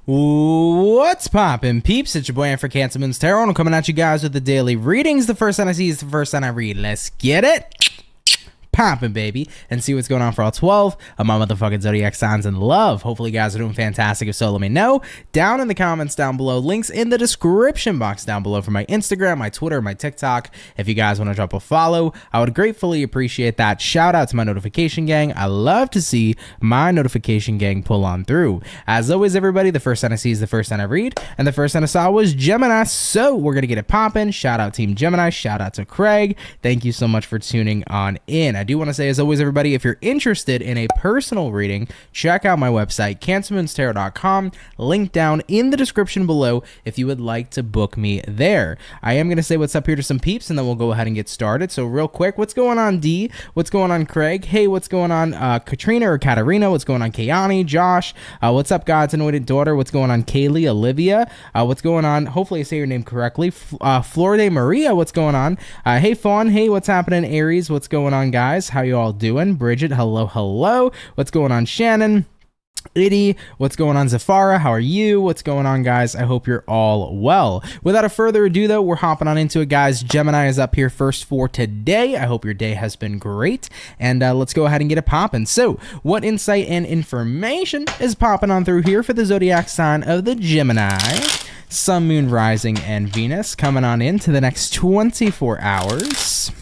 What's poppin', peeps? It's your boy for CancerMoonsTarot, and I'm coming at you guys with the daily readings. The first time I see is the first time I read. Let's get it poppin', baby, and see what's going on for all 12 of my motherfucking zodiac signs in love. Hopefully you guys are doing fantastic. If so, let me know down in the comments down below. Links in the description box down below for my Instagram, my Twitter, my TikTok. If you guys want to drop a follow, I would gratefully appreciate that. Shout out to my notification gang. I love to see my notification gang pull on through. As always, everybody, the first sign I see is the first sign I read, and the first sign I saw was Gemini, so we're gonna get it poppin'. Shout out Team Gemini. Shout out to Craig. Thank you so much for tuning on in. I do want to say, as always, everybody, if you're interested in a personal reading, check out my website, CancerMoonsTarot.com. Link down in the description below if you would like to book me there. I am going to say what's up here to some peeps, and then we'll go ahead and get started. So real quick, what's going on, D? What's going on, Craig? Hey, what's going on, Katrina or Katarina? What's going on, Kayani? Josh? What's up, God's anointed daughter? What's going on, Kaylee? Olivia? What's going on? Hopefully I say your name correctly. Florida Maria, what's going on? Hey, Fawn. Hey, what's happening, Aries? What's going on, guys? How you all doing? Bridget, hello. What's going on, Shannon? Liddy, what's going on, Zafara? How are you? What's going on, guys? I hope you're all well. Without a further ado, though, we're hopping on into it, guys. Gemini is up here first for today. I hope your day has been great, and let's go ahead and get it popping. So, what insight and information is popping on through here for the zodiac sign of the Gemini? Sun, Moon, Rising, and Venus coming on into the next 24 hours.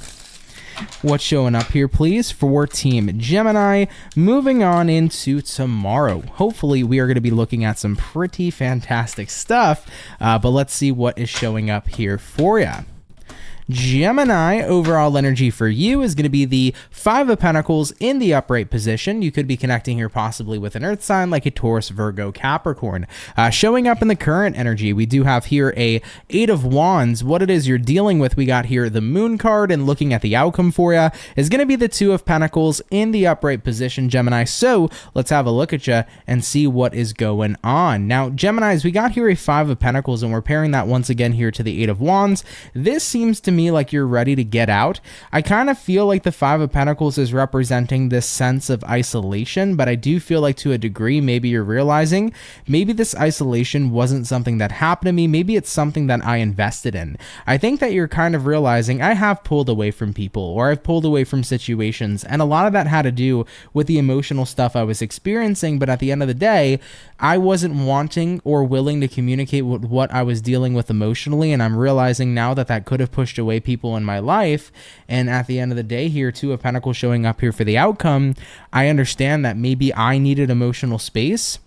What's showing up here, please, for Team Gemini? Moving on into tomorrow. Hopefully, we are going to be looking at some pretty fantastic stuff, but let's see what is showing up here for you. Gemini, overall energy for you is going to be the Five of Pentacles in the upright position. You could be connecting here possibly with an earth sign like a Taurus, Virgo, Capricorn. Showing up in the current energy, we do have here a Eight of Wands. What it is you're dealing with, we got here the Moon card, and looking at the outcome for you is going to be the Two of Pentacles in the upright position, Gemini. So let's have a look at you and see what is going on. Now, Geminis, we got here a Five of Pentacles, and we're pairing that once again here to the Eight of Wands. This seems to me like you're ready to get out. I kind of feel like the Five of Pentacles is representing this sense of isolation, but I do feel like to a degree maybe you're realizing maybe this isolation wasn't something that happened to me. Maybe it's something that I invested in. I think that you're kind of realizing I have pulled away from people, or I've pulled away from situations, and a lot of that had to do with the emotional stuff I was experiencing, but at the end of the day, I wasn't wanting or willing to communicate with what I was dealing with emotionally, and I'm realizing now that that could have pushed away people in my life. And at the end of the day here, Two of Pentacles showing up here for the outcome, I understand that maybe I needed emotional space,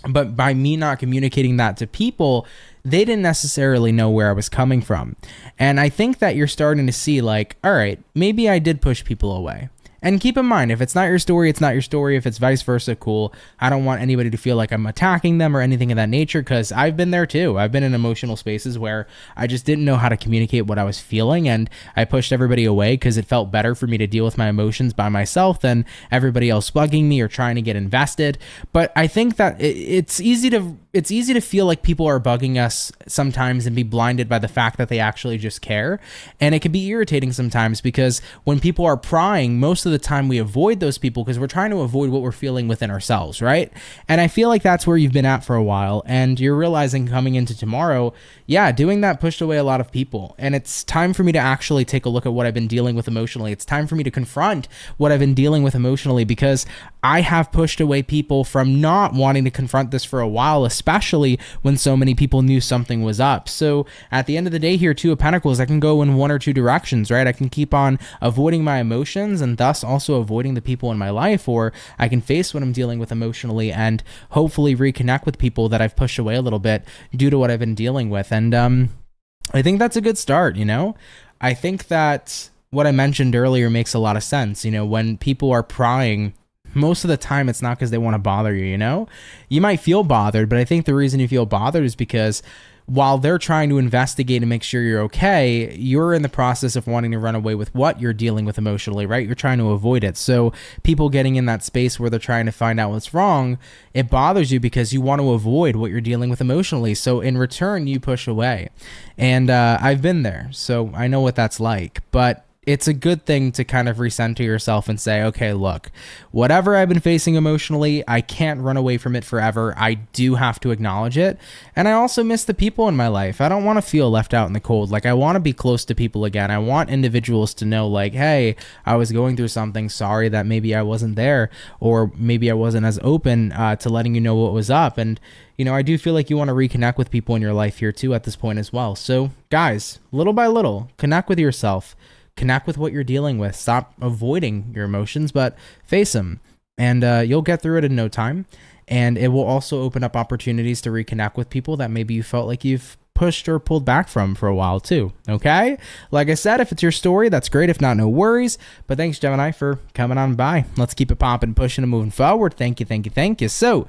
but by me not communicating that to people, they didn't necessarily know where I was coming from. And I think that you're starting to see like, all right, maybe I did push people away. And keep in mind, if it's not your story, it's not your story. If it's vice versa, cool. I don't want anybody to feel like I'm attacking them or anything of that nature, because I've been there too. I've been in emotional spaces where I just didn't know how to communicate what I was feeling, and I pushed everybody away because it felt better for me to deal with my emotions by myself than everybody else bugging me or trying to get invested. But I think that it's easy to feel like people are bugging us sometimes and be blinded by the fact that they actually just care. And it can be irritating sometimes, because when people are prying, most of the time we avoid those people because we're trying to avoid what we're feeling within ourselves, right? And I feel like that's where you've been at for a while, and you're realizing coming into tomorrow, yeah, doing that pushed away a lot of people. And it's time for me to actually take a look at what I've been dealing with emotionally. It's time for me to confront what I've been dealing with emotionally, because I have pushed away people from not wanting to confront this for a while, especially when so many people knew something was up. So at the end of the day here, Two of Pentacles, I can go in one or two directions, right? I can keep on avoiding my emotions and thus also avoiding the people in my life, or I can face what I'm dealing with emotionally and hopefully reconnect with people that I've pushed away a little bit due to what I've been dealing with. And I think that's a good start, you know? I think that what I mentioned earlier makes a lot of sense. You know, when people are prying, most of the time it's not because they want to bother you, you know? You might feel bothered, but I think the reason you feel bothered is because while they're trying to investigate and make sure you're okay, you're in the process of wanting to run away with what you're dealing with emotionally, right? You're trying to avoid it. So people getting in that space where they're trying to find out what's wrong, it bothers you because you want to avoid what you're dealing with emotionally. So in return, you push away. And I've been there, so I know what that's like. But it's a good thing to kind of recenter yourself and say, okay, look, whatever I've been facing emotionally, I can't run away from it forever. I do have to acknowledge it. And I also miss the people in my life. I don't want to feel left out in the cold. Like, I want to be close to people again. I want individuals to know, like, hey, I was going through something. Sorry that maybe I wasn't there, or maybe I wasn't as open to letting you know what was up. And you know, I do feel like you want to reconnect with people in your life here too at this point as well. So guys, little by little, connect with yourself. Connect with what you're dealing with. Stop avoiding your emotions, but face them. And you'll get through it in no time. And it will also open up opportunities to reconnect with people that maybe you felt like you've pushed or pulled back from for a while too. Okay? Like I said, if it's your story, that's great. If not, no worries. But thanks, Gemini, for coming on by. Let's keep it popping, pushing, and moving forward. Thank you, thank you, thank you. So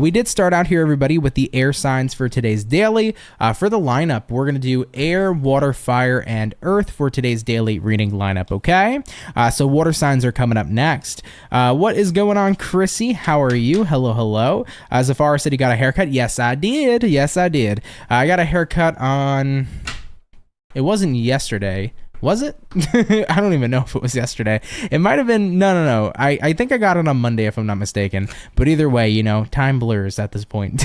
we did start out here, everybody, with the air signs for today's daily. For the lineup, we're going to do air, water, fire, and earth for today's daily reading lineup, okay? So water signs are coming up next. What is going on, Chrissy? How are you? Hello, hello. Zafara said he got a haircut. Yes, I did. Yes, I did. I got a haircut on, it wasn't yesterday, was it? I don't even know if it was yesterday. It might have been, no. I think I got it on Monday if I'm not mistaken. But either way, you know, time blurs at this point.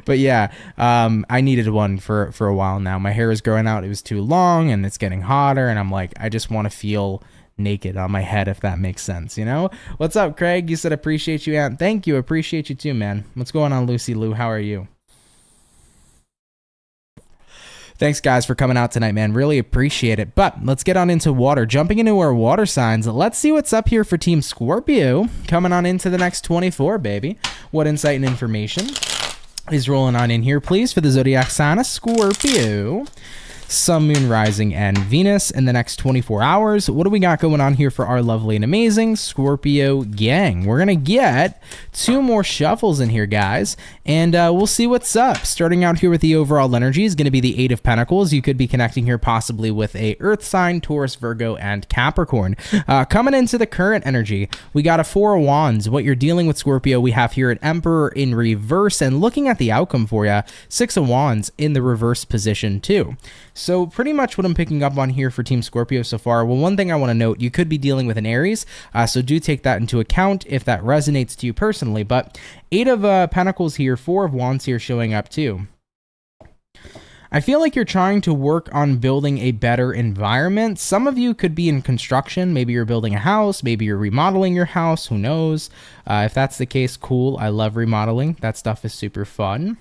But yeah, I needed one for a while now. My hair is growing out. It was too long and it's getting hotter. And I'm like, I just want to feel naked on my head, if that makes sense, you know? What's up, Craig? You said appreciate you, Aunt. Thank you. Appreciate you too, man. What's going on, Lucy Lou? How are you? Thanks, guys, for coming out tonight, man. Really appreciate it. But let's get on into water. Jumping into our water signs, let's see what's up here for Team Scorpio. Coming on into the next 24, baby. What insight and information is rolling on in here, please, for the zodiac sign of Scorpio. Sun, Moon, Rising, and Venus in the next 24 hours. What do we got going on here for our lovely and amazing Scorpio gang? We're going to get 2 more shuffles in here, guys, and we'll see what's up. Starting out here with the overall energy is going to be the 8 of Pentacles. You could be connecting here possibly with a Earth sign, Taurus, Virgo, and Capricorn. Coming into the current energy, we got a 4 of Wands. What you're dealing with, Scorpio, we have here an Emperor in reverse, and looking at the outcome for you, 6 of Wands in the reverse position too. So pretty much what I'm picking up on here for Team Scorpio so far, well, one thing I want to note, you could be dealing with an Aries, so do take that into account if that resonates to you personally. But 8 of Pentacles here, 4 of Wands here showing up too. I feel like you're trying to work on building a better environment. Some of you could be in construction. Maybe you're building a house. Maybe you're remodeling your house. Who knows? If that's the case, cool. I love remodeling. That stuff is super fun.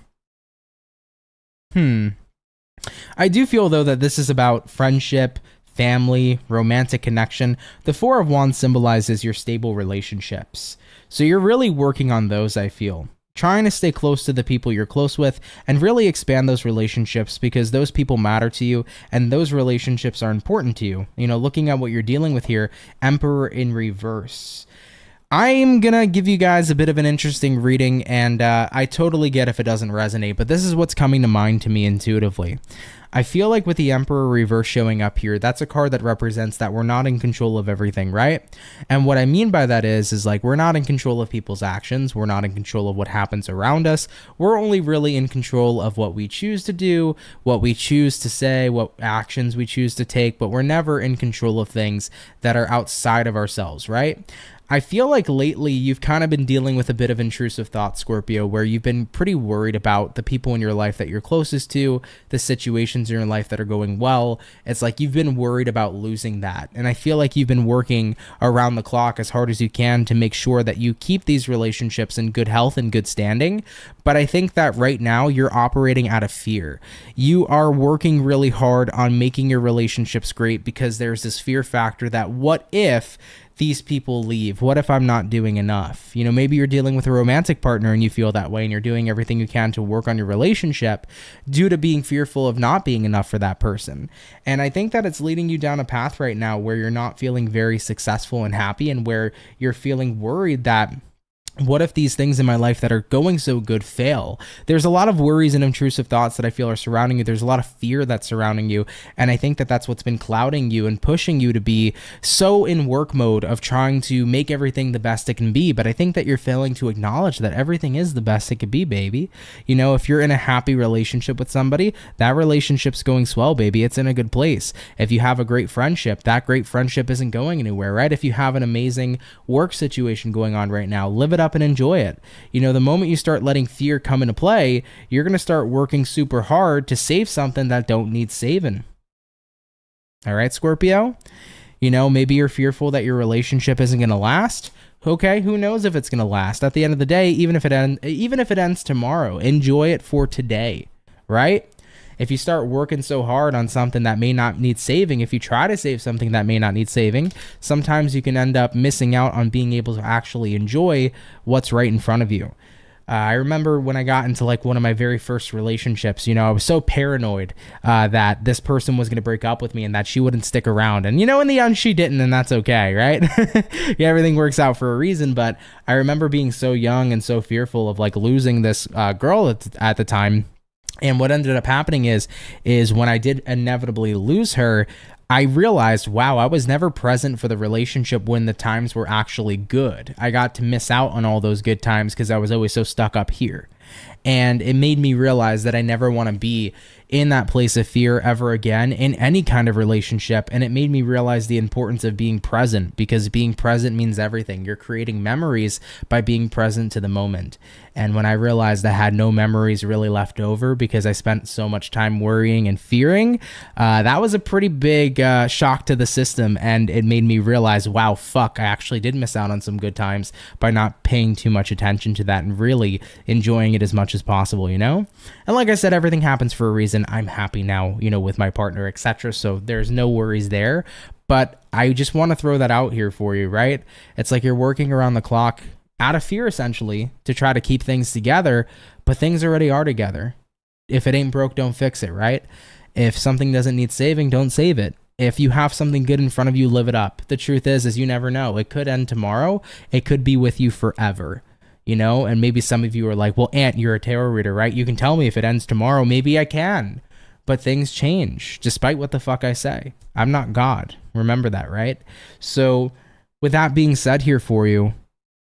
I do feel, though, that this is about friendship, family, romantic connection. The 4 of Wands symbolizes your stable relationships. So you're really working on those, I feel. Trying to stay close to the people you're close with and really expand those relationships because those people matter to you and those relationships are important to you. You know, looking at what you're dealing with here, Emperor in reverse. I'm going to give you guys a bit of an interesting reading, and I totally get if it doesn't resonate, but this is what's coming to mind to me intuitively. I feel like with the Emperor reverse showing up here, that's a card that represents that we're not in control of everything, right? And what I mean by that is like we're not in control of people's actions. We're not in control of what happens around us. We're only really in control of what we choose to do, what we choose to say, what actions we choose to take, but we're never in control of things that are outside of ourselves, right? I feel like lately you've kind of been dealing with a bit of intrusive thoughts, Scorpio, where you've been pretty worried about the people in your life that you're closest to, the situations in your life that are going well. It's like you've been worried about losing that. And I feel like you've been working around the clock as hard as you can to make sure that you keep these relationships in good health and good standing. But I think that right now you're operating out of fear. You are working really hard on making your relationships great because there's this fear factor that what if these people leave? What if I'm not doing enough? You know, maybe you're dealing with a romantic partner and you feel that way and you're doing everything you can to work on your relationship due to being fearful of not being enough for that person. And I think that it's leading you down a path right now where you're not feeling very successful and happy and where you're feeling worried that what if these things in my life that are going so good fail? There's a lot of worries and intrusive thoughts that I feel are surrounding you. There's a lot of fear that's surrounding you. And I think that that's what's been clouding you and pushing you to be so in work mode of trying to make everything the best it can be. But I think that you're failing to acknowledge that everything is the best it could be, baby. You know, if you're in a happy relationship with somebody, that relationship's going swell, baby. It's in a good place. If you have a great friendship, that great friendship isn't going anywhere, right? If you have an amazing work situation going on right now, live it up and enjoy it. You know, the moment you start letting fear come into play, you're going to start working super hard to save something that don't need saving. All right, Scorpio? You know, maybe you're fearful that your relationship isn't going to last. Okay, who knows if it's going to last? At the end of the day, even if it ends tomorrow, enjoy it for today, right? If you start working so hard on something that may not need saving, if you try to save something that may not need saving, sometimes you can end up missing out on being able to actually enjoy what's right in front of you. I remember when I got into like one of my very first relationships, you know, I was so paranoid that this person was going to break up with me and that she wouldn't stick around. And, you know, in the end, she didn't, and that's okay, right? Yeah, everything works out for a reason. But I remember being so young and so fearful of like losing this girl at the time. And what ended up happening is when I did inevitably lose her, I realized, wow, I was never present for the relationship when the times were actually good. I got to miss out on all those good times because I was always so stuck up here. And it made me realize that I never want to be in that place of fear ever again in any kind of relationship. And it made me realize the importance of being present, because being present means everything. You're creating memories by being present to the moment. And when I realized I had no memories really left over because I spent so much time worrying and fearing, that was a pretty big shock to the system. And it made me realize, wow, fuck, I actually did miss out on some good times by not paying too much attention to that and really enjoying it as much as possible, you know? And like I said, everything happens for a reason. I'm happy now, you know, with my partner, etc. So there's no worries there. But I just want to throw that out here for you, right? It's like you're working around the clock out of fear, essentially, to try to keep things together, but things already are together. If it ain't broke, don't fix it, right? If something doesn't need saving, don't save it. If you have something good in front of you, live it up. The truth is you never know. It could end tomorrow. It could be with you forever. You know, and maybe some of you are like, well, Aunt, you're a tarot reader, right? You can tell me if it ends tomorrow. Maybe I can. But things change, despite what the fuck I say. I'm not God. Remember that, right? So with that being said here for you,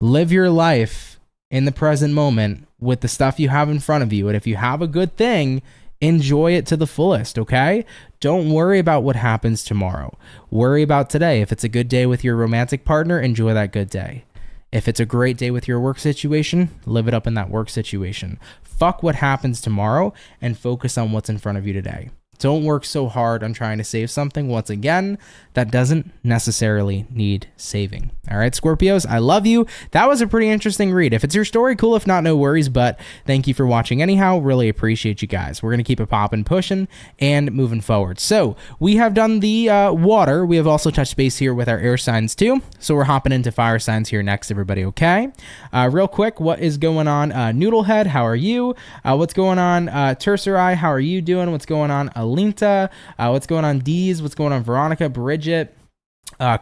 live your life in the present moment with the stuff you have in front of you. And if you have a good thing, enjoy it to the fullest, okay? Don't worry about what happens tomorrow. Worry about today. If it's a good day with your romantic partner, enjoy that good day. If it's a great day with your work situation, live it up in that work situation. Fuck what happens tomorrow and focus on what's in front of you today. Don't work so hard on trying to save something, once again, that doesn't necessarily need saving. All right, Scorpios, I love you. That was a pretty interesting read. If it's your story, cool. If not, no worries. But thank you for watching anyhow. Really appreciate you guys. We're going to keep it popping, pushing, and moving forward. So we have done the water. We have also touched base here with our air signs too. So we're hopping into fire signs here next, everybody, okay? Real quick, what is going on? Noodlehead, how are you? What's going on? Tercerai, how are you doing? What's going on? Alinta, what's going on? Deez, what's going on? Veronica, Bridget,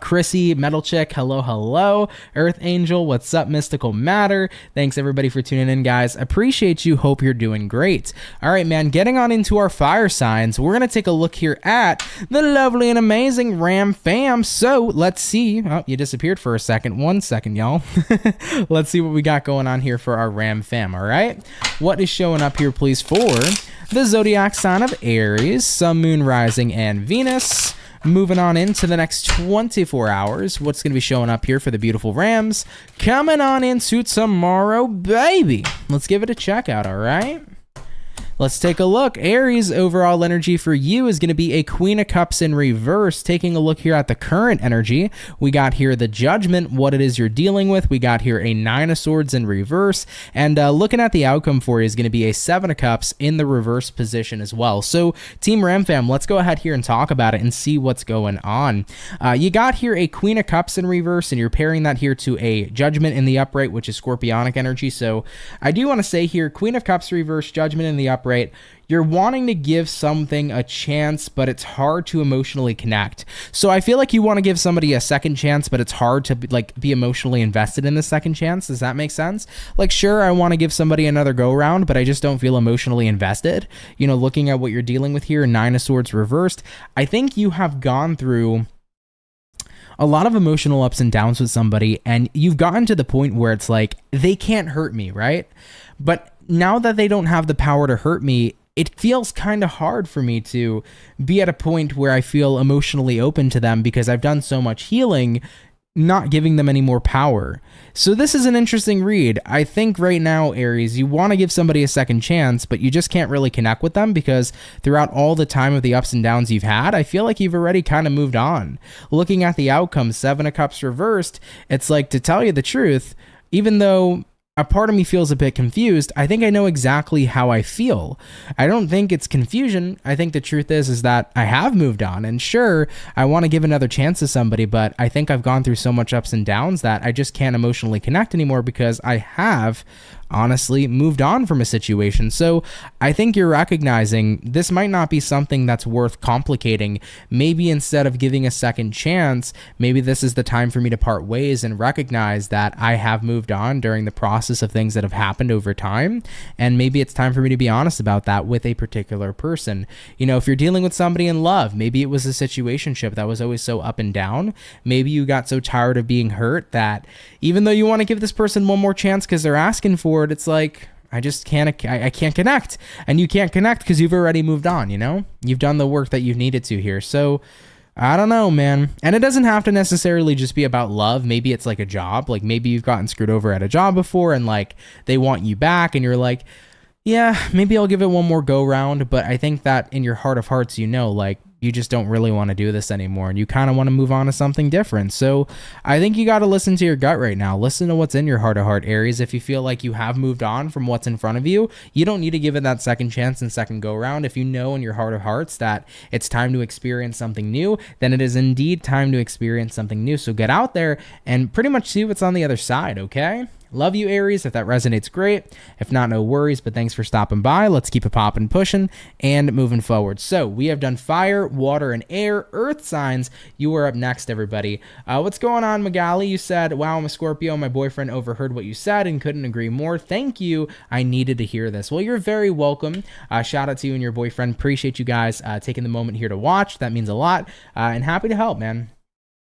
Chrissy, Metal Chick, hello. Earth Angel, what's up? Mystical Matter, thanks everybody for tuning in, guys. Appreciate you. Hope you're doing great. All right, man, getting on into our fire signs, we're gonna take a look here at the lovely and amazing Ram fam. So let's see. Oh, you disappeared for a second. 1 second, y'all. Let's see what we got going on here for our Ram fam. All right, what is showing up here, please, for the zodiac sign of Aries, Sun, Moon, Rising, and Venus? Moving on into the next 24 hours, what's going to be showing up here for the beautiful Rams? Coming on into tomorrow, baby. Let's give it a check out, all right? Let's take a look. Aries, overall energy for you is going to be a Queen of Cups in reverse. Taking a look here at the current energy, we got here the Judgment, what it is you're dealing with. We got here a 9 of Swords in reverse. And looking at the outcome for you is going to be a 7 of Cups in the reverse position as well. So, Team Ram fam, let's go ahead here and talk about it and see what's going on. You got here a Queen of Cups in reverse, and you're pairing that here to a Judgment in the upright, which is Scorpionic energy. So, I do want to say here, Queen of Cups reverse, Judgment in the upright, you're wanting to give something a chance, but it's hard to emotionally connect. So I feel like you want to give somebody a second chance, but it's hard to like be emotionally invested in the second chance. Does that make sense? Like, sure, I want to give somebody another go round, but I just don't feel emotionally invested. You know, looking at what you're dealing with here, Nine of Swords reversed, I think you have gone through a lot of emotional ups and downs with somebody, and you've gotten to the point where it's like, they can't hurt me, right? But now that they don't have the power to hurt me, it feels kind of hard for me to be at a point where I feel emotionally open to them because I've done so much healing, not giving them any more power. So this is an interesting read. I think right now, Aries, you want to give somebody a second chance, but you just can't really connect with them because throughout all the time of the ups and downs you've had, I feel like you've already kind of moved on. Looking at the outcome, Seven of Cups reversed, it's like, to tell you the truth, even though a part of me feels a bit confused, I think I know exactly how I feel. I don't think it's confusion. I think the truth is that I have moved on, and sure, I want to give another chance to somebody, but I think I've gone through so much ups and downs that I just can't emotionally connect anymore because I have honestly moved on from a situation. So I think you're recognizing this might not be something that's worth complicating. Maybe instead of giving a second chance, maybe this is the time for me to part ways and recognize that I have moved on during the process of things that have happened over time. And maybe it's time for me to be honest about that with a particular person. You know, if you're dealing with somebody in love, maybe it was a situationship that was always so up and down. Maybe you got so tired of being hurt that even though you want to give this person one more chance because they're asking for it, it's like, I just can't, I can't connect. And you can't connect because you've already moved on, you know? You've done the work that you've needed to here. So I don't know, man. And it doesn't have to necessarily just be about love. Maybe it's like a job. Like maybe you've gotten screwed over at a job before and like they want you back and you're like, yeah, maybe I'll give it one more go round. But I think that in your heart of hearts, you know, like you just don't really want to do this anymore and you kind of want to move on to something different. So I think you got to listen to your gut right now. Listen to what's in your heart of heart, Aries. If you feel like you have moved on from what's in front of you, you don't need to give it that second chance and second go round. If you know in your heart of hearts that it's time to experience something new, then it is indeed time to experience something new. So get out there and pretty much see what's on the other side, okay? Love you, Aries. If that resonates, great. If not, no worries, but thanks for stopping by. Let's keep it popping, pushing, and moving forward. So we have done fire, water, and air, earth signs. You are up next, everybody. What's going on, Magali? You said, wow, I'm a Scorpio. My boyfriend overheard what you said and couldn't agree more. Thank you. I needed to hear this. Well, you're very welcome. Shout out to you and your boyfriend. Appreciate you guys taking the moment here to watch. That means a lot. And happy to help, man.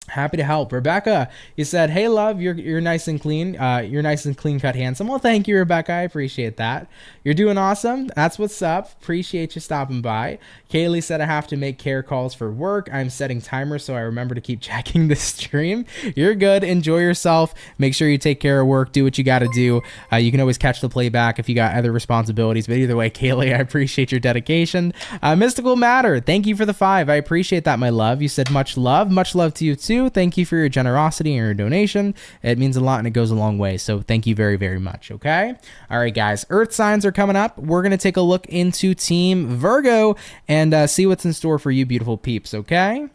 Happy to help. Rebecca, you said, hey, love, you're nice and clean. You're nice and clean cut, handsome. Well, thank you, Rebecca. I appreciate that. You're doing awesome. That's what's up. Appreciate you stopping by. Kaylee said, I have to make care calls for work. I'm setting timers so I remember to keep checking the stream. You're good. Enjoy yourself. Make sure you take care of work. Do what you got to do. You can always catch the playback if you got other responsibilities. But either way, Kaylee, I appreciate your dedication. Mystical Matter, thank you for the 5. I appreciate that, my love. You said much love. Much love to you, too. Thank you for your generosity and your donation. It means a lot and it goes a long way. So thank you very, very much. Okay. All right, guys. Earth signs are coming up. We're going to take a look into Team Virgo and see what's in store for you beautiful peeps. Okay.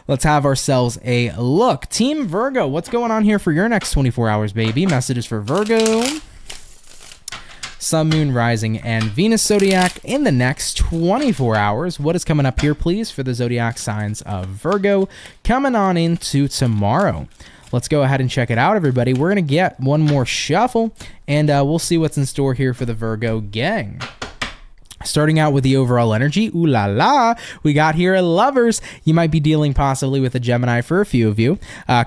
Let's have ourselves a look. Team Virgo, what's going on here for your next 24 hours, baby? Messages for Virgo. Sun, Moon, Rising, and Venus Zodiac in the next 24 hours. What is coming up here, please, for the Zodiac signs of Virgo coming on into tomorrow? Let's go ahead and check it out, everybody. We're going to get one more shuffle, and we'll see what's in store here for the Virgo gang. Starting out with the overall energy, ooh la la, we got here lovers. You might be dealing possibly with a Gemini for a few of you.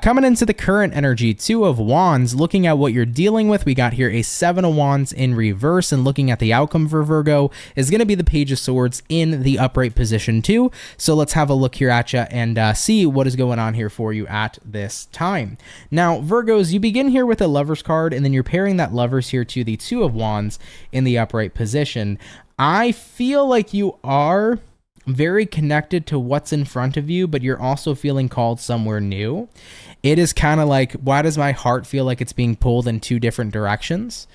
Coming into the current energy, 2 of Wands, looking at what you're dealing with, we got here a 7 of Wands in reverse, and looking at the outcome for Virgo is going to be the Page of Swords in the upright position too. So let's have a look here at you and see what is going on here for you at this time. Now, Virgos, you begin here with a Lovers card, and then you're pairing that Lovers here to the 2 of Wands in the upright position. I feel like you are very connected to what's in front of you, but you're also feeling called somewhere new. It is kind of like, why does my heart feel like it's being pulled in 2 different directions?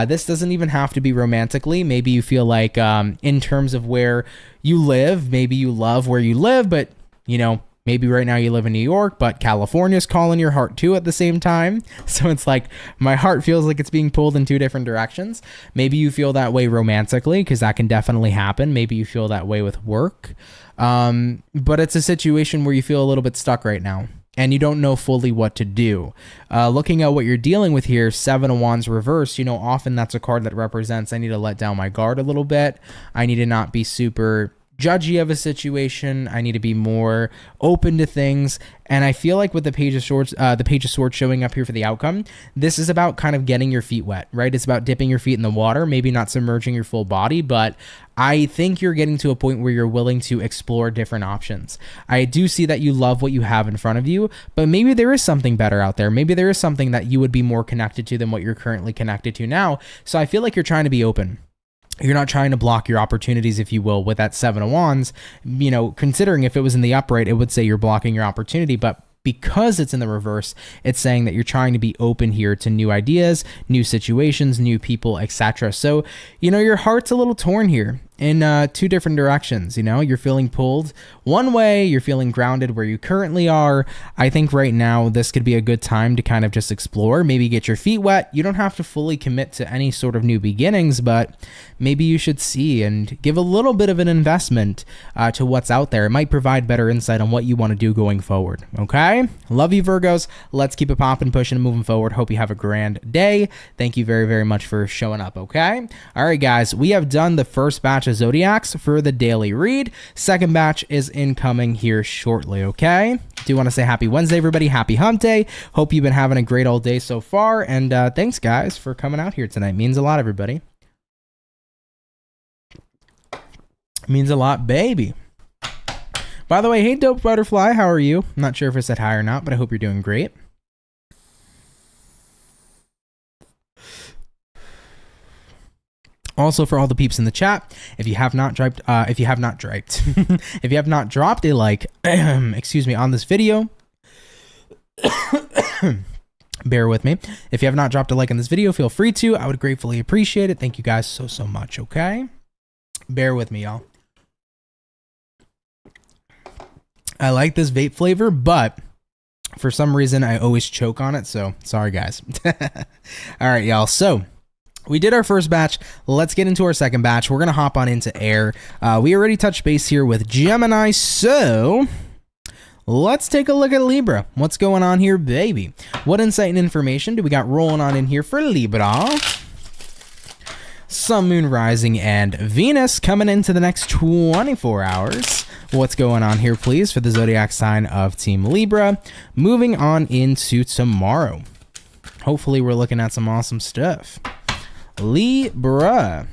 This doesn't even have to be romantically. Maybe you feel like in terms of where you live, maybe you love where you live, but you know, Maybe right now you live in New York, but California's calling your heart too at the same time. So it's like my heart feels like it's being pulled in two different directions. Maybe you feel that way romantically, because that can definitely happen. Maybe you feel that way with work. But it's a situation where you feel a little bit stuck right now and you don't know fully what to do. Looking at what you're dealing with here, Seven of Wands reverse, you know, often that's a card that represents I need to let down my guard a little bit. I need to not be super judgy of a situation. I need to be more open to things. And I feel like with the Page of Swords showing up here for the outcome, this is about kind of getting your feet wet, right? It's about dipping your feet in the water, maybe not submerging your full body, but I think you're getting to a point where you're willing to explore different options. I do see that you love what you have in front of you, but maybe there is something better out there. Maybe there is something that you would be more connected to than what you're currently connected to now. So I feel like you're trying to be open. You're not trying to block your opportunities, if you will, with that Seven of Wands. You know, considering if it was in the upright, it would say you're blocking your opportunity, but because it's in the reverse, it's saying that you're trying to be open here to new ideas, new situations, new people, etc. So, you know, your heart's a little torn here in two different directions. You know, you're feeling pulled one way, you're feeling grounded where you currently are. I think right now this could be a good time to kind of just explore, maybe get your feet wet. You don't have to fully commit to any sort of new beginnings, but maybe you should see and give a little bit of an investment to what's out there. It might provide better insight on what you want to do going forward. Okay, love you, Virgos. Let's keep it popping, pushing, and moving forward. Hope you have a grand day. Thank you very, very much for showing up. Okay, all right, guys, we have done the first batch of zodiacs for the daily read. Second batch is incoming here shortly. Okay, do want to say happy Wednesday, everybody. Happy hump day. Hope you've been having a great all day so far, and thanks, guys, for coming out here tonight. Means a lot, everybody. Means a lot, baby. By the way, hey, Dope Butterfly, how are you? I'm not sure if I said hi or not, but I hope you're doing great. Also, for all the peeps in the chat, if you have not dropped a like, excuse me, on this video, bear with me. If you have not dropped a like on this video, feel free to. I would gratefully appreciate it. Thank you guys so much. Okay, bear with me, y'all. I like this vape flavor, but for some reason I always choke on it. So sorry, guys. All right, y'all. So we did our first batch. Let's get into our second batch. We're going to hop on into air. We already touched base here with Gemini. So let's take a look at Libra. What's going on here, baby? What insight and information do we got rolling on in here for Libra? Sun, Moon, Rising, and Venus coming into the next 24 hours. What's going on here, please, for the zodiac sign of Team Libra? Moving on into tomorrow. Hopefully, we're looking at some awesome stuff. Libra.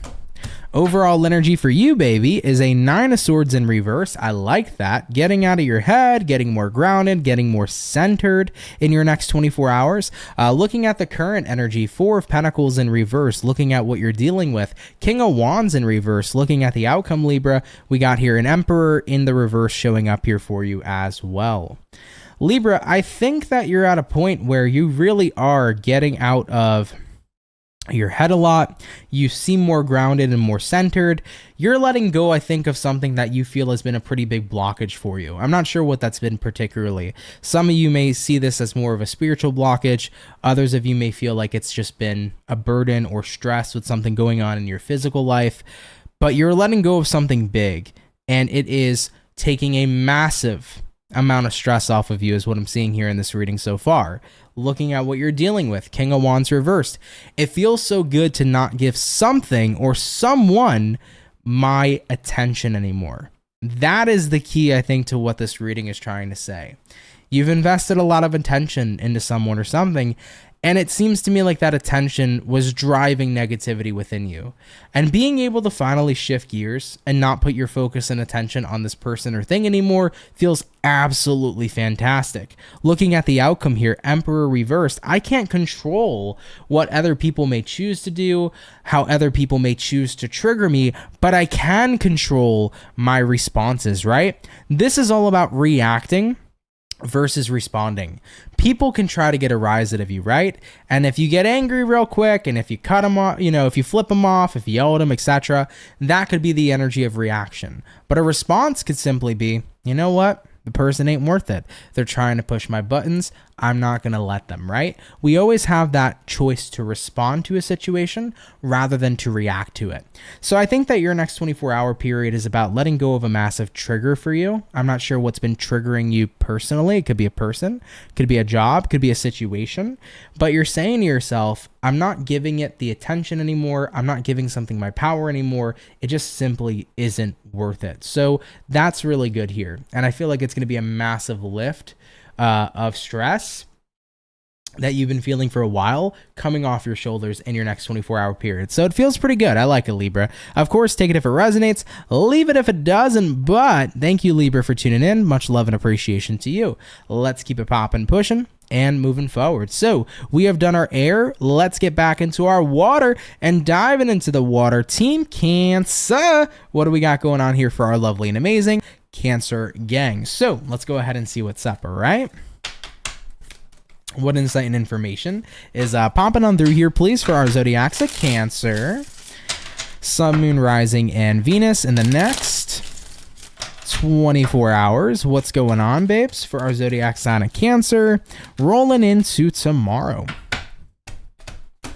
Overall energy for you, baby, is a 9 of Swords in reverse. I like that. Getting out of your head, getting more grounded, getting more centered in your next 24 hours. Looking at the current energy, 4 of Pentacles in reverse, looking at what you're dealing with. King of Wands in reverse, looking at the outcome, Libra. We got here an Emperor in the reverse showing up here for you as well. Libra, I think that you're at a point where you really are getting out of your head a lot. You seem more grounded and more centered. You're letting go, I think, of something that you feel has been a pretty big blockage for you. I'm not sure what that's been particularly. Some of you may see this as more of a spiritual blockage. Others of you may feel like it's just been a burden or stress with something going on in your physical life. But you're letting go of something big, and it is taking a massive amount of stress off of you is what I'm seeing here in this reading so far. Looking at what you're dealing with, King of Wands reversed. It feels so good to not give something or someone my attention anymore. That is the key, I think, to what this reading is trying to say. You've invested a lot of attention into someone or something, and it seems to me like that attention was driving negativity within you. And being able to finally shift gears and not put your focus and attention on this person or thing anymore feels absolutely fantastic. Looking at the outcome here, Emperor reversed. I can't control what other people may choose to do, how other people may choose to trigger me, but I can control my responses, right? This is all about reacting versus responding. People can try to get a rise out of you, right? And if you get angry real quick, and if you cut them off, if you flip them off, if you yell at them, etc., that could be the energy of reaction. But a response could simply be, you know what? The person ain't worth it. They're trying to push my buttons. I'm not going to let them, right? We always have that choice to respond to a situation rather than to react to it. So I think that your next 24-hour period is about letting go of a massive trigger for you. I'm not sure what's been triggering you personally. It could be a person, could be a job, could be a situation, but you're saying to yourself, I'm not giving it the attention anymore. I'm not giving something my power anymore. It just simply isn't worth it. So that's really good here. And I feel like it's going to be a massive lift of stress that you've been feeling for a while coming off your shoulders in your next 24-hour period. So it feels pretty good. I like it, Libra. Of course, take it if it resonates, leave it if it doesn't, but thank you, Libra, for tuning in. Much love and appreciation to you. Let's keep it popping, pushing, and moving forward. So we have done our air. Let's get back into our water and diving into the water. Team Cancer, what do we got going on here for our lovely and amazing Cancer gang? So let's go ahead and see what's up, all right? What insight and information is popping on through here, please, for our zodiacs of Cancer, Sun, Moon, Rising, and Venus in the next 24 hours. What's going on, babes, for our zodiac sign of Cancer, rolling into tomorrow.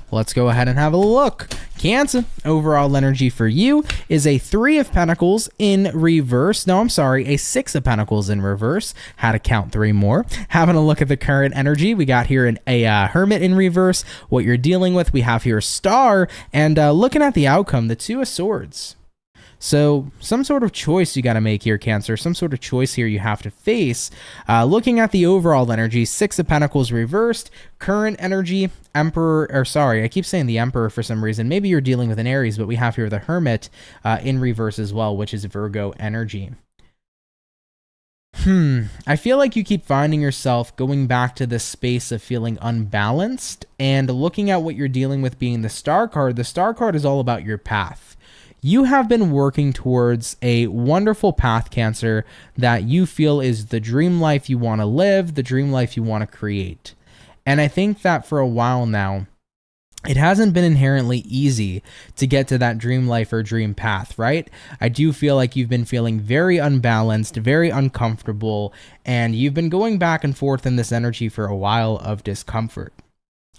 Let's go ahead and have a look. Cancer, overall energy for you is a 3 of Pentacles in reverse. No, I'm sorry, a 6 of Pentacles in reverse. Had to count 3 more. Having a look at the current energy, we got here a Hermit in reverse. What you're dealing with, we have here a Star. And looking at the outcome, the 2 of Swords. So some sort of choice you got to make here, Cancer. Some sort of choice here you have to face. Looking at the overall energy, 6 of Pentacles reversed. Current energy, Emperor, or sorry, I keep saying the Emperor for some reason. Maybe you're dealing with an Aries, but we have here the Hermit in reverse as well, which is Virgo energy. I feel like you keep finding yourself going back to this space of feeling unbalanced, and looking at what you're dealing with being the Star card. The Star card is all about your path. You have been working towards a wonderful path, Cancer, that you feel is the dream life you want to live, the dream life you want to create. And I think that for a while now, it hasn't been inherently easy to get to that dream life or dream path, right? I do feel like you've been feeling very unbalanced, very uncomfortable, and you've been going back and forth in this energy for a while of discomfort.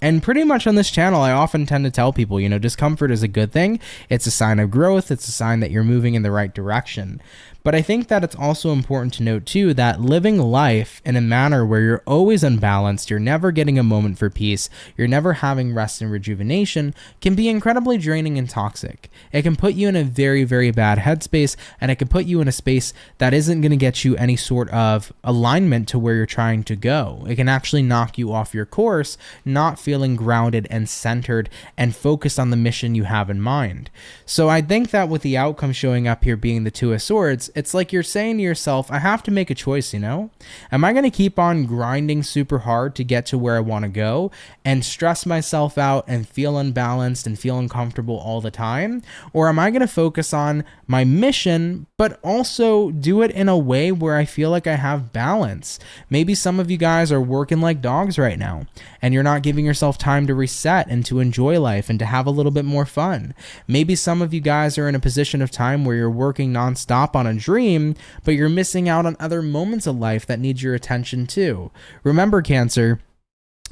And pretty much on this channel, I often tend to tell people, you know, discomfort is a good thing. It's a sign of growth. It's a sign that you're moving in the right direction. But I think that it's also important to note, too, that living life in a manner where you're always unbalanced, you're never getting a moment for peace, you're never having rest and rejuvenation, can be incredibly draining and toxic. It can put you in a very, very bad headspace, and it can put you in a space that isn't going to get you any sort of alignment to where you're trying to go. It can actually knock you off your course, not feeling grounded and centered and focused on the mission you have in mind. So I think that with the outcome showing up here being the 2 of Swords, it's like you're saying to yourself, I have to make a choice, you know? Am I going to keep on grinding super hard to get to where I want to go and stress myself out and feel unbalanced and feel uncomfortable all the time? Or am I going to focus on my mission, but also do it in a way where I feel like I have balance? Maybe some of you guys are working like dogs right now, and you're not giving yourself time to reset and to enjoy life and to have a little bit more fun. Maybe some of you guys are in a position of time where you're working nonstop on a dream, but you're missing out on other moments of life that need your attention too. Remember, Cancer,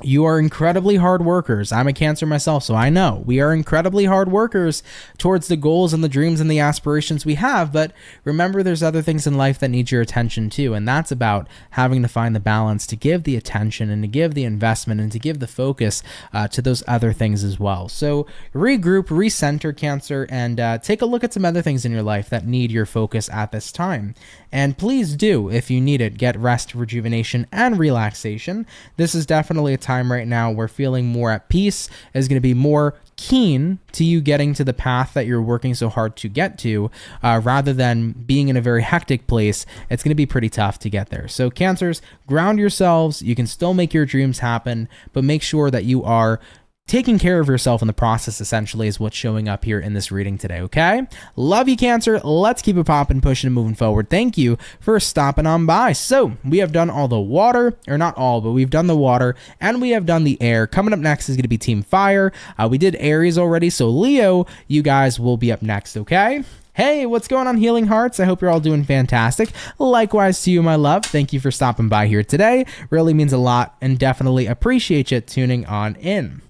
you are incredibly hard workers. I'm a Cancer myself, so I know. We are incredibly hard workers towards the goals and the dreams and the aspirations we have, but remember there's other things in life that need your attention too, and that's about having to find the balance to give the attention and to give the investment and to give the focus to those other things as well. So regroup, recenter, Cancer, and take a look at some other things in your life that need your focus at this time. And please do, if you need it, get rest, rejuvenation, and relaxation. This is definitely a time right now where feeling more at peace is going to be more keen to you getting to the path that you're working so hard to get to, rather than being in a very hectic place. It's going to be pretty tough to get there. So Cancers, ground yourselves. You can still make your dreams happen, but make sure that you are taking care of yourself in the process, essentially, is what's showing up here in this reading today, okay? Love you, Cancer. Let's keep it popping, pushing, and moving forward. Thank you for stopping on by. So we have done all the water, or not all, but we've done the water, and we have done the air. Coming up next is going to be Team Fire. We did Aries already, so Leo, you guys will be up next, okay? Hey, what's going on, Healing Hearts? I hope you're all doing fantastic. Likewise to you, my love. Thank you for stopping by here today. Really means a lot, and definitely appreciate you tuning on in.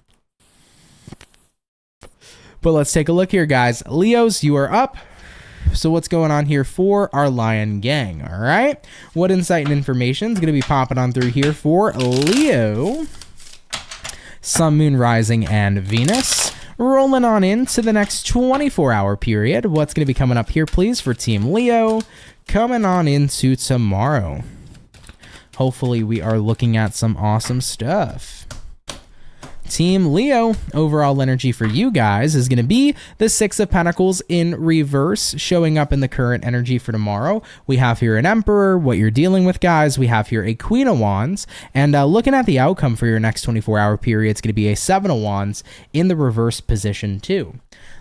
But let's take a look here, guys. Leos, you are up. So what's going on here for our Lion Gang, all right? What insight and information is going to be popping on through here for Leo, Sun, Moon, Rising, and Venus? Rolling on into the next 24-hour period. What's going to be coming up here, please, for Team Leo? Coming on into tomorrow. Hopefully, we are looking at some awesome stuff. Team Leo, overall energy for you guys is going to be the Six of Pentacles in reverse, showing up in the current energy for tomorrow. We have here an Emperor, what you're dealing with, guys. We have here a Queen of Wands, and looking at the outcome for your next 24-hour period, it's going to be a Seven of Wands in the reverse position too.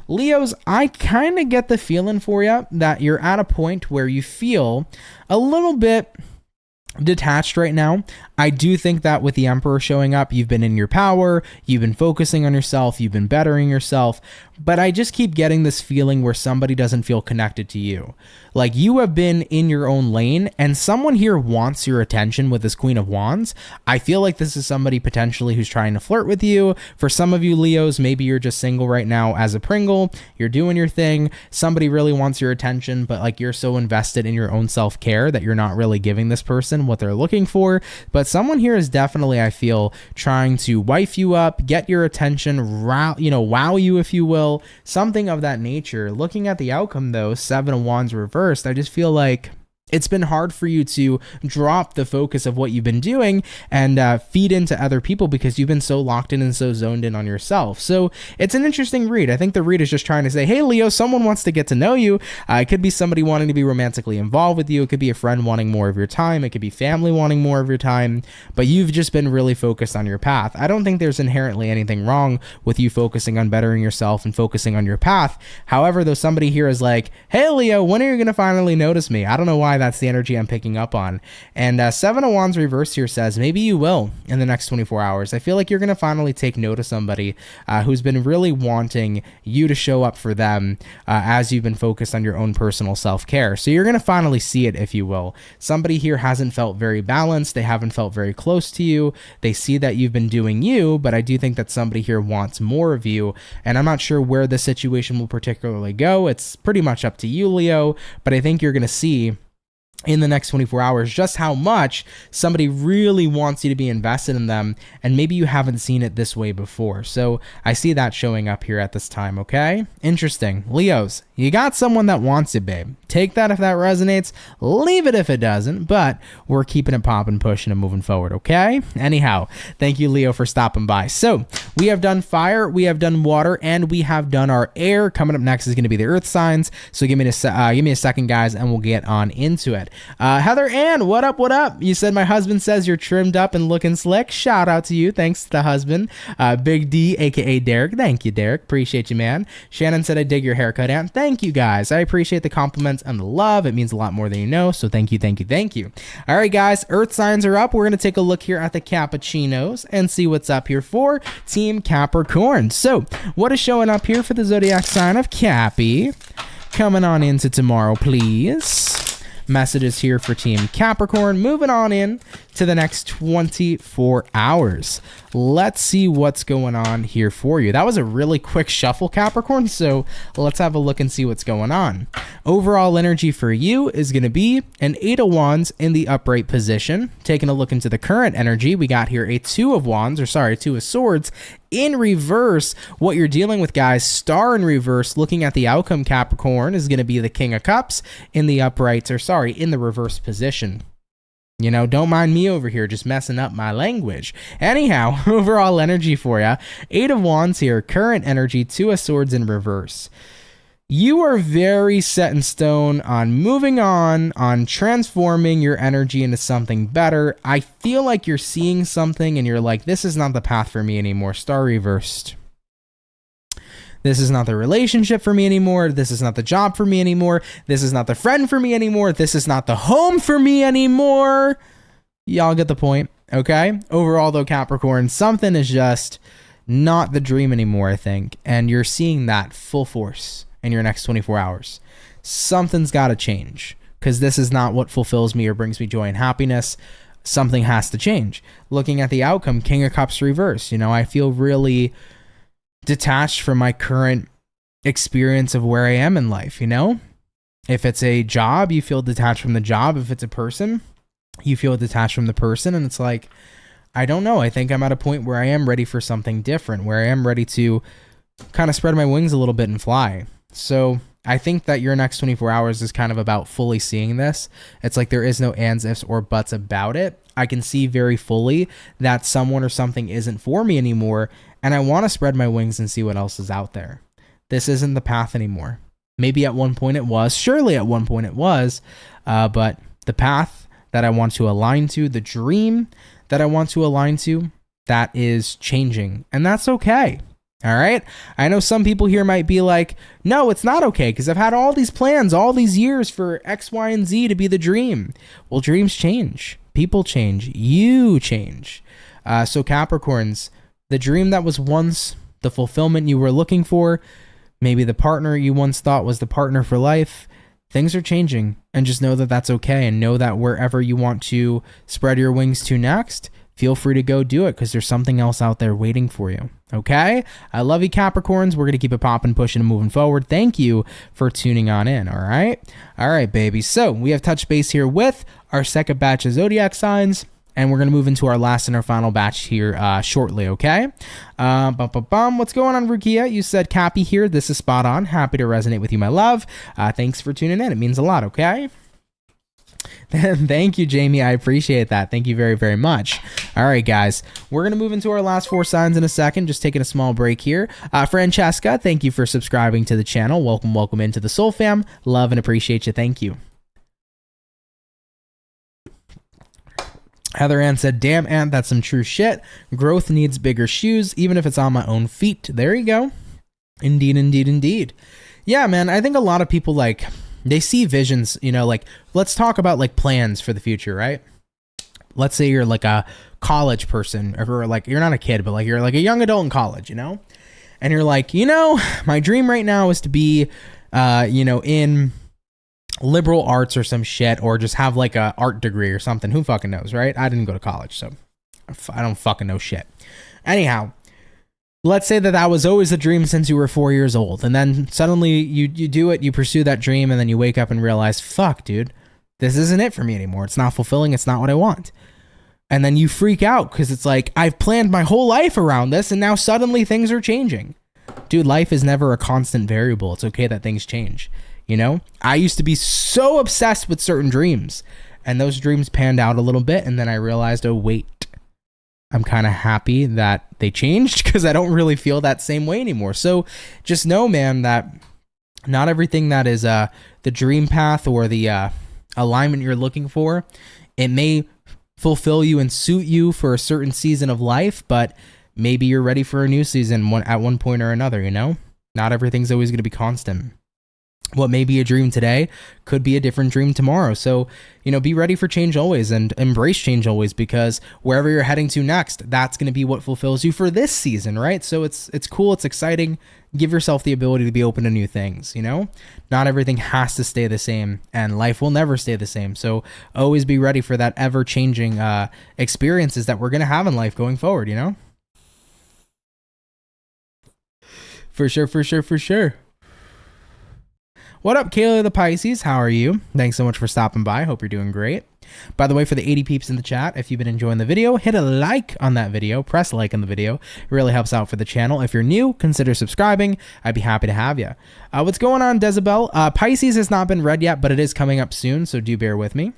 Leos, I kind of get the feeling for you that you're at a point where you feel a little bit detached right now. I do think that with the Emperor showing up, you've been in your power, you've been focusing on yourself, you've been bettering yourself, but I just keep getting this feeling where somebody doesn't feel connected to you. Like you have been in your own lane and someone here wants your attention with this Queen of Wands. I feel like this is somebody potentially who's trying to flirt with you. For some of you Leos, maybe you're just single right now as a Pringle, you're doing your thing, somebody really wants your attention, but like you're so invested in your own self-care that you're not really giving this person what they're looking for. But someone here is definitely, I feel, trying to wife you up, get your attention, wow you, if you will, something of that nature. Looking at the outcome though, Seven of Wands reversed, I just feel like it's been hard for you to drop the focus of what you've been doing and feed into other people because you've been so locked in and so zoned in on yourself. So it's an interesting read. I think the read is just trying to say, hey, Leo, someone wants to get to know you. It could be somebody wanting to be romantically involved with you. It could be a friend wanting more of your time. It could be family wanting more of your time. But you've just been really focused on your path. I don't think there's inherently anything wrong with you focusing on bettering yourself and focusing on your path. However, though, somebody here is like, hey, Leo, when are you going to finally notice me? I don't know why that's the energy I'm picking up on. And Seven of Wands reverse here says maybe you will in the next 24 hours. I feel like you're going to finally take note of somebody who's been really wanting you to show up for them as you've been focused on your own personal self-care. So you're going to finally see it, if you will. Somebody here hasn't felt very balanced. They haven't felt very close to you. They see that you've been doing you, but I do think that somebody here wants more of you. And I'm not sure where the situation will particularly go. It's pretty much up to you, Leo, but I think you're going to see in the next 24 hours just how much somebody really wants you to be invested in them, and maybe you haven't seen it this way before. So I see that showing up here at this time, okay? Interesting. Leos, you got someone that wants it, babe. Take that if that resonates, leave it if it doesn't, but we're keeping it popping, pushing, and moving forward, okay? Anyhow, thank you, Leo, for stopping by. So we have done fire, we have done water, and we have done our air. Coming up next is going to be the earth signs. So give me a second, guys, and we'll get on into it. Heather Ann, what up, what up? You said my husband says you're trimmed up and looking slick. Shout out to you. Thanks to the husband. Big D, aka Derek. Thank you, Derek. Appreciate you, man. Shannon said I dig your haircut, Ann. Thank you, guys. I appreciate the compliments and the love. It means a lot more than you know. So thank you, thank you, thank you. All right, guys. Earth signs are up. We're going to take a look here at the cappuccinos and see what's up here for Team Capricorn. So what is showing up here for the zodiac sign of Cappy? Coming on into tomorrow, please. Messages here for Team Capricorn. Moving on in to the next 24 hours. Let's see what's going on here for you. That was a really quick shuffle, Capricorn, so let's have a look and see what's going on. Overall energy for you is going to be an Eight of Wands in the upright position. Taking a look into the current energy, we got here a Two of Swords in reverse. What you're dealing with, guys, Star in reverse. Looking at the outcome, Capricorn, is going to be the King of Cups in the in the reverse position. You know, don't mind me over here just messing up my language. Anyhow, overall energy for you. Eight of Wands here, current energy, Two of Swords in reverse. You are very set in stone on moving on transforming your energy into something better. I feel like you're seeing something and you're like, this is not the path for me anymore. Star reversed. This is not the relationship for me anymore. This is not the job for me anymore. This is not the friend for me anymore. This is not the home for me anymore. Y'all get the point, okay? Overall, though, Capricorn, something is just not the dream anymore, I think. And you're seeing that full force in your next 24 hours. something's got to change, because this is not what fulfills me or brings me joy and happiness. Something has to change. Looking at the outcome, King of Cups reverse, you know, I feel really detached from my current experience of where I am in life, you know? If it's a job, you feel detached from the job. If it's a person, you feel detached from the person. And it's like, I don't know. I think I'm at a point where I am ready for something different, where I am ready to kind of spread my wings a little bit and fly. So I think that your next 24 hours is kind of about fully seeing this. It's like there is no ands, ifs, or buts about it. I can see very fully that someone or something isn't for me anymore, and I want to spread my wings and see what else is out there. This isn't the path anymore. Maybe at one point it was. Surely at one point it was. But the path that I want to align to, the dream that I want to align to, that is changing. And that's okay. All right. I know some people here might be like, no, it's not okay, because I've had all these plans all these years for X, Y, and Z to be the dream. Well, dreams change. People change. You change. So Capricorns, the dream that was once the fulfillment you were looking for, maybe the partner you once thought was the partner for life, things are changing, and just know that that's okay, and know that wherever you want to spread your wings to next, feel free to go do it, because there's something else out there waiting for you. Okay? I love you, Capricorns. We're going to keep it popping, pushing, and moving forward. Thank you for tuning on in. All right? All right, baby. So we have touched base here with our second batch of zodiac signs, and we're going to move into our last and our final batch here shortly, okay? What's going on, Rukia? You said Cappy here. This is spot on. Happy to resonate with you, my love. Thanks for tuning in. It means a lot, okay? Thank you, Jamie. I appreciate that. Thank you very, very much. All right, guys. We're going to move into our last 4 signs in a second. Just taking a small break here. Francesca, thank you for subscribing to the channel. Welcome, welcome into the Soul Fam. Love and appreciate you. Thank you. Heather Ann said, damn, Ant, that's some true shit. Growth needs bigger shoes, even if it's on my own feet. There you go. Indeed, indeed, indeed. Yeah, man, I think a lot of people, like, they see visions, you know, like, let's talk about, like, plans for the future, right? Let's say you're, like, a college person, or, like, you're not a kid, but, like, you're, like, a young adult in college, you know? And you're like, you know, my dream right now is to be, you know, in liberal arts or some shit, or just have like a art degree or something. Who fucking knows, right? I didn't go to college, so I don't fucking know shit. Anyhow, let's say that that was always a dream since you were 4 years old, and then suddenly you do it, you pursue that dream, and then you wake up and realize, fuck, dude, this isn't it for me anymore. It's not fulfilling. It's not what I want. And then you freak out because it's like, I've planned my whole life around this, and now suddenly things are changing. Dude, life is never a constant variable. It's okay that things change. You know, I used to be so obsessed with certain dreams, and those dreams panned out a little bit. And then I realized, oh, wait, I'm kind of happy that they changed, because I don't really feel that same way anymore. So just know, man, that not everything that is the dream path or the alignment you're looking for, it may fulfill you and suit you for a certain season of life, but maybe you're ready for a new season at one point or another, you know? Not everything's always going to be constant. What may be a dream today could be a different dream tomorrow. So, you know, be ready for change always, and embrace change always, because wherever you're heading to next, that's going to be what fulfills you for this season, right? So it's cool. It's exciting. Give yourself the ability to be open to new things, you know? Not everything has to stay the same, and life will never stay the same. So always be ready for that ever-changing experiences that we're going to have in life going forward, you know? For sure, for sure, for sure. What up, Kayla the Pisces? How are you? Thanks so much for stopping by. Hope you're doing great. By the way, for the 80 peeps in the chat, if you've been enjoying the video, hit a like on that video. Press like on the video. It really helps out for the channel. If you're new, consider subscribing. I'd be happy to have you. What's going on, Dezabel? Pisces has not been read yet, but it is coming up soon, so do bear with me.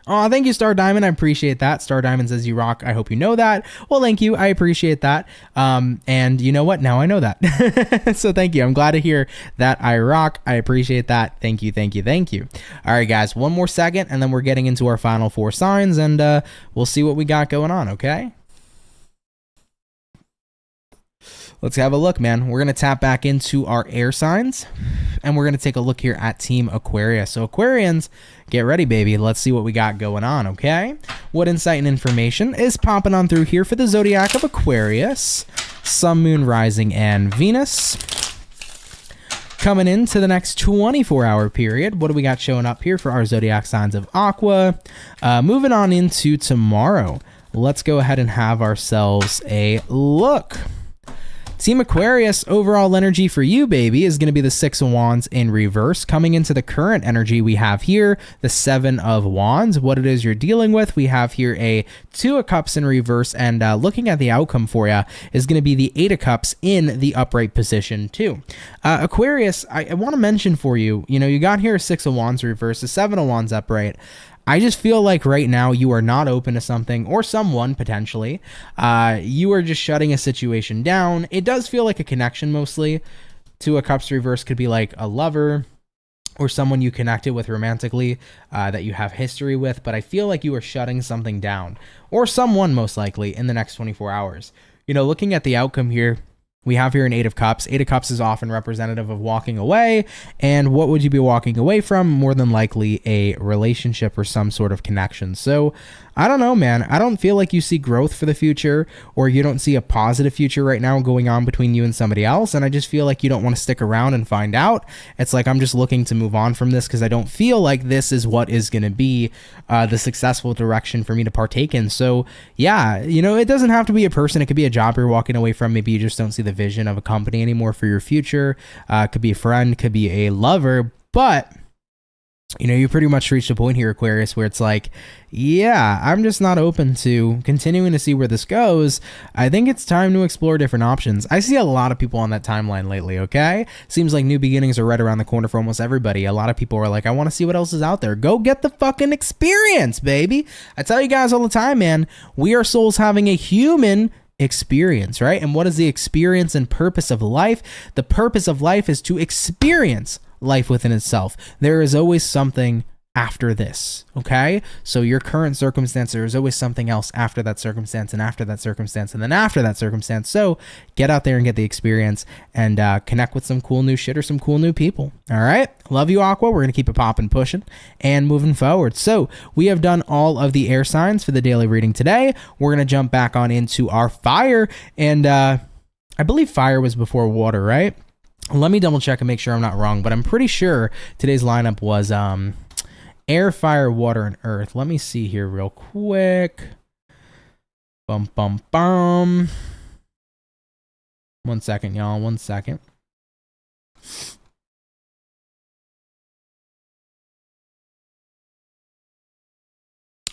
Oh, thank you, Star Diamond. I appreciate that. Star Diamond says you rock. I hope you know that. Well, thank you. I appreciate that. And you know what? Now I know that. So thank you. I'm glad to hear that I rock. I appreciate that. Thank you. Thank you. Thank you. All right, guys. One more second, and then we're getting into our final 4 signs, and we'll see what we got going on, okay? Let's have a look, man. We're going to tap back into our air signs, and we're going to take a look here at Team Aquarius. So Aquarians, get ready, baby. Let's see what we got going on, okay? What insight and information is popping on through here for the zodiac of Aquarius, Sun, Moon, Rising, and Venus. Coming into the next 24-hour period, what do we got showing up here for our zodiac signs of Aqua? Moving on into tomorrow, let's go ahead and have ourselves a look. Team Aquarius, overall energy for you, baby, is going to be the Six of Wands in reverse. Coming into the current energy we have here, the Seven of Wands. What it is you're dealing with, we have here a Two of Cups in reverse, and looking at the outcome for you is going to be the Eight of Cups in the upright position too. Aquarius, I want to mention for you, you got here a Six of Wands reverse, a Seven of Wands upright. I just feel like right now you are not open to something or someone potentially. You are just shutting a situation down. It does feel like a connection mostly. Two of Cups reverse could be like a lover or someone you connected with romantically that you have history with. But I feel like you are shutting something down, or someone most likely, in the next 24 hours. Looking at the outcome here, we have here an Eight of Cups. Eight of Cups is often representative of walking away. And what would you be walking away from? More than likely a relationship or some sort of connection. So I don't know, man. I don't feel like you see growth for the future, or you don't see a positive future right now going on between you and somebody else. And I just feel like you don't want to stick around and find out. It's like I'm just looking to move on from this because I don't feel like this is what is going to be the successful direction for me to partake in. So yeah, it doesn't have to be a person. It could be a job you're walking away from. Maybe you just don't see the vision of a company anymore for your future. Could be a friend, could be a lover, but you pretty much reached a point here, Aquarius, where it's like, yeah, I'm just not open to continuing to see where this goes. I think it's time to explore different options. I see a lot of people on that timeline lately, okay? Seems like new beginnings are right around the corner for almost everybody. A lot of people are like, I want to see what else is out there. Go get the fucking experience, baby. I tell you guys all the time, man, we are souls having a human experience, right? And what is the experience and purpose of life? The purpose of life is to experience life within itself. There is always something after this, okay? So your current circumstance, there is always something else after that circumstance, and after that circumstance, and then after that circumstance. So get out there and get the experience, and connect with some cool new shit or some cool new people. All right, love you, Aqua. We're gonna keep it popping, pushing, and moving forward. So we have done all of the air signs for the daily reading today. We're gonna jump back on into our fire, and I believe fire was before water, right? Let me double check and make sure I'm not wrong, but I'm pretty sure today's lineup was air, fire, water, and earth. Let me see here real quick. Bum, bum, bum. 1 second, y'all. 1 second.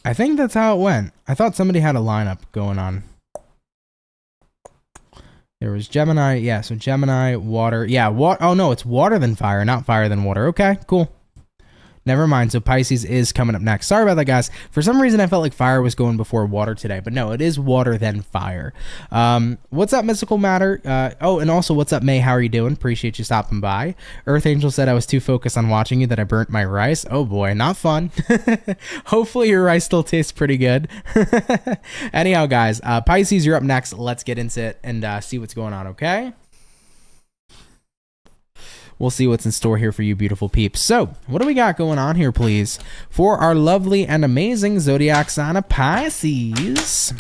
I think that's how it went. I thought somebody had a lineup going on. There was Gemini. Yeah, so Gemini, water. Yeah, oh, no, it's water then fire, not fire then water. Okay, cool. Never mind. So Pisces is coming up next. Sorry about that, guys. For some reason, I felt like fire was going before water today, but no, it is water then fire. What's up, Mystical Matter? Oh, and also, what's up, May? How are you doing? Appreciate you stopping by. Earth Angel said I was too focused on watching you that I burnt my rice. Oh boy, not fun. Hopefully your rice still tastes pretty good. Anyhow, guys, Pisces, you're up next. Let's get into it and see what's going on, okay? We'll see what's in store here for you beautiful peeps. So, what do we got going on here, please? For our lovely and amazing zodiac sign of Pisces.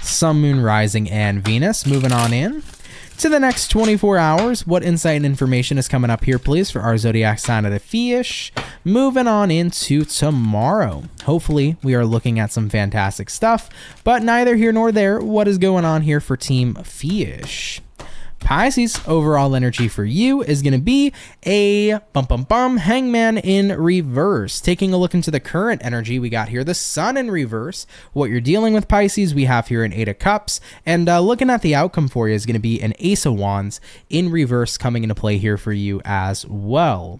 Sun, Moon, Rising, and Venus. Moving on in to the next 24 hours. What insight and information is coming up here, please, for our zodiac sign of the Fish? Moving on into tomorrow. Hopefully, we are looking at some fantastic stuff, but neither here nor there. What is going on here for Team Fish? Pisces, overall energy for you is going to be a Hangman in reverse. Taking a look into the current energy, we got here the Sun in reverse. What you're dealing with, Pisces, we have here an Eight of Cups. And looking at the outcome for you is going to be an Ace of Wands in reverse coming into play here for you as well.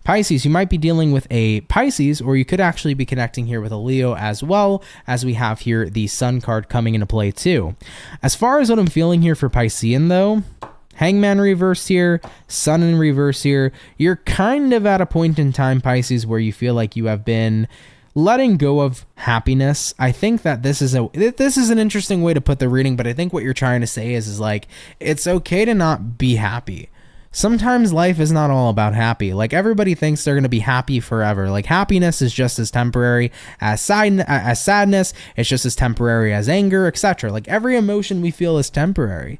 Pisces, you might be dealing with a Pisces, or you could actually be connecting here with a Leo as well, as we have here the Sun card coming into play too. As far as what I'm feeling here for Piscean though, Hangman reverse here, Sun in reverse here, you're kind of at a point in time, Pisces, where you feel like you have been letting go of happiness. I think that this is an interesting way to put the reading, but I think what you're trying to say is like, it's okay to not be happy. sometimes life is not all about happy. Like, everybody thinks they're going to be happy forever. Like, happiness is just as temporary as sadness. It's just as temporary as anger, etc. Like, every emotion we feel is temporary.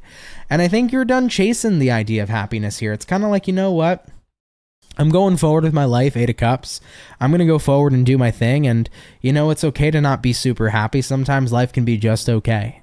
And I think you're done chasing the idea of happiness here. It's kind of like, you know what? I'm going forward with my life, 8 of Cups. I'm going to go forward and do my thing. And, you know, it's okay to not be super happy. Sometimes life can be just okay.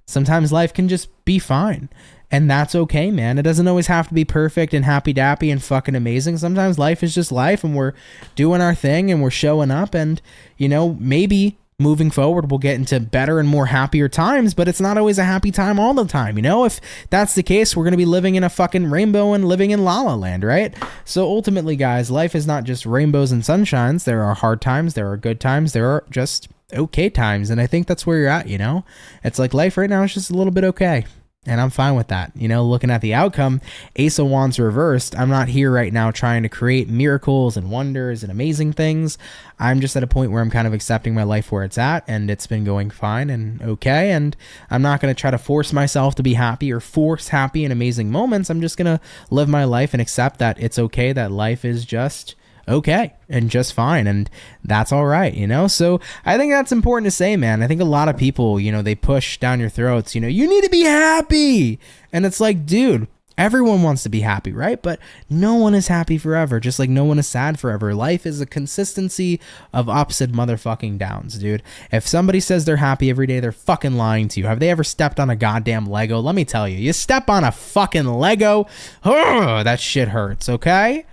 Sometimes life can just be fine. And that's okay, man. It doesn't always have to be perfect and happy-dappy and fucking amazing. Sometimes life is just life, and we're doing our thing and we're showing up, and, you know, maybe moving forward we'll get into better and more happier times, but it's not always a happy time all the time, you know? If that's the case, we're going to be living in a fucking rainbow and living in La La Land, right? So ultimately, guys, life is not just rainbows and sunshines. There are hard times, there are good times, there are just okay times, and I think that's where you're at, you know? It's like life right now is just a little bit okay. And I'm fine with that. You know, looking at the outcome, Ace of Wands reversed. I'm not here right now trying to create miracles and wonders and amazing things. I'm just at a point where I'm kind of accepting my life where it's at, and it's been going fine and okay. And I'm not going to try to force myself to be happy or force happy and amazing moments. I'm just going to live my life and accept that it's okay, that life is just okay and just fine, and that's all right, you know? So I think that's important to say, man. I think a lot of people, you know, they push down your throats, you know, you need to be happy, and it's like, dude, everyone wants to be happy, right? But no one is happy forever, just like no one is sad forever. Life is a consistency of opposite motherfucking downs, dude. If somebody says they're happy every day, they're fucking lying to you. Have they ever stepped on a goddamn Lego? Let me tell you, you step on a fucking Lego, that shit hurts, okay?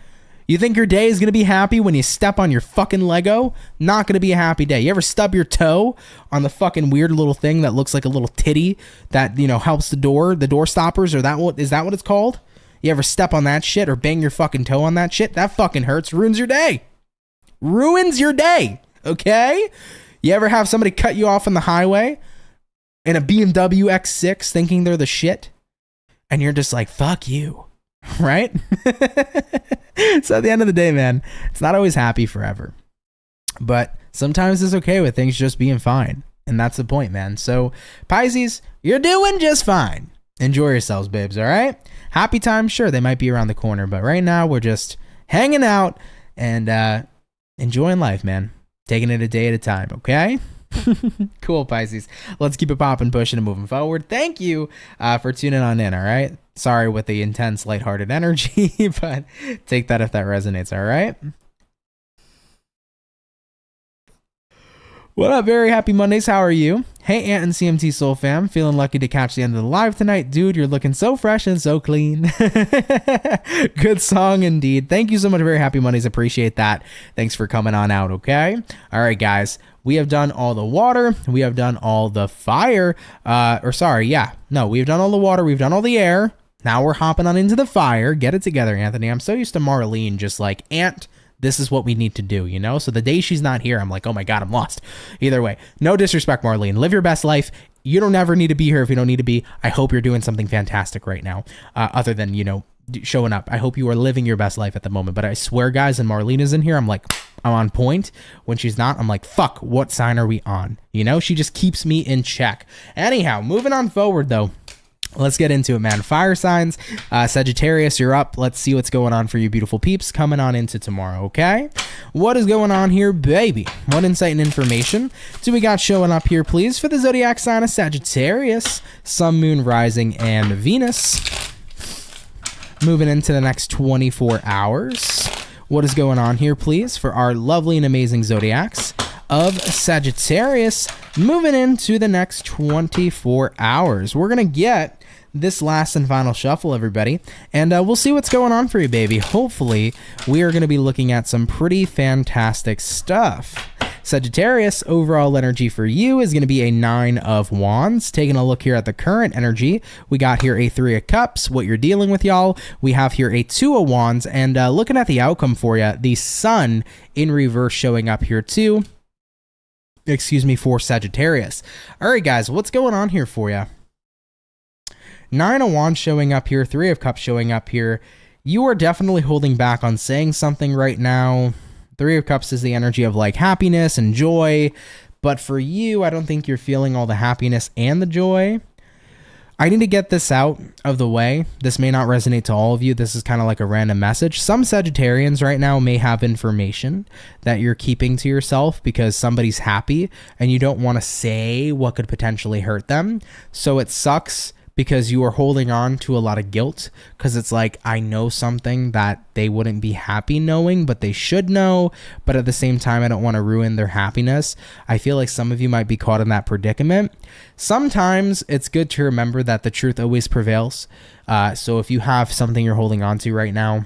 You think your day is going to be happy when you step on your fucking Lego? Not going to be a happy day. You ever stub your toe on the fucking weird little thing that looks like a little titty that, you know, helps the door stoppers, or is that what it's called? You ever step on that shit or bang your fucking toe on that shit? That fucking hurts. Ruins your day. Ruins your day. Okay? You ever have somebody cut you off on the highway in a BMW X6 thinking they're the shit? And you're just like, fuck you. Right? So at the end of the day, man, it's not always happy forever, but sometimes it's okay with things just being fine, and that's the point, man. So Pisces, you're doing just fine. Enjoy yourselves, babes. All right, happy times, sure, they might be around the corner, but right now we're just hanging out and enjoying life, man. Taking it a day at a time. Okay. Cool, Pisces. Let's keep it popping, pushing, and moving forward. Thank you for tuning on in, all right? Sorry with the intense, lighthearted energy, but take that if that resonates, all right? What up, very happy Mondays. How are you? Hey, Ant and CMT Soul Fam. Feeling lucky to catch the end of the live tonight. Dude, you're looking so fresh and so clean. Good song indeed. Thank you so much, very happy Mondays. Appreciate that. Thanks for coming on out, okay? All right, guys. We have done all the water. We have done all the fire. We've done all the water. We've done all the air. Now we're hopping on into the fire. Get it together, Anthony. I'm so used to Marlene just like, Ant, this is what we need to do, you know? So the day she's not here, I'm like, oh my God, I'm lost. Either way, no disrespect, Marlene. Live your best life. You don't ever need to be here if you don't need to be. I hope you're doing something fantastic right now, other than, you know, showing up. I hope you are living your best life at the moment. But I swear, guys, and Marlene is in here, I'm like, I'm on point. When she's not, I'm like, fuck, what sign are we on? You know, she just keeps me in check. Anyhow, moving on forward, though. Let's get into it, man. Fire signs, Sagittarius, you're up. Let's see what's going on for you beautiful peeps coming on into tomorrow, okay? What is going on here, baby? What insight and information do we got showing up here, please, for the zodiac sign of Sagittarius, Sun, Moon, Rising, and Venus? Moving into the next 24 hours. What is going on here, please, for our lovely and amazing zodiacs of Sagittarius, moving into the next 24 hours. We're going to get this last and final shuffle, everybody, and we'll see what's going on for you, baby. Hopefully, we are going to be looking at some pretty fantastic stuff. Sagittarius, overall energy for you is going to be a 9 of Wands. Taking a look here at the current energy, we got here a 3 of Cups. What you're dealing with, y'all, we have here a 2 of Wands, and looking at the outcome for you, the Sun in reverse showing up here too. For Sagittarius. All right, guys, what's going on here for you? 9 of Wands showing up here, 3 of Cups showing up here. You are definitely holding back on saying something right now. 3 of Cups is the energy of like happiness and joy, but for you, I don't think you're feeling all the happiness and the joy. I need to get this out of the way. This may not resonate to all of you. This is kind of like a random message. Some Sagittarians right now may have information that you're keeping to yourself because somebody's happy and you don't want to say what could potentially hurt them. So it sucks because you are holding on to a lot of guilt because it's like, I know something that they wouldn't be happy knowing, but they should know. But at the same time, I don't want to ruin their happiness. I feel like some of you might be caught in that predicament. Sometimes it's good to remember that the truth always prevails. So if you have something you're holding on to right now,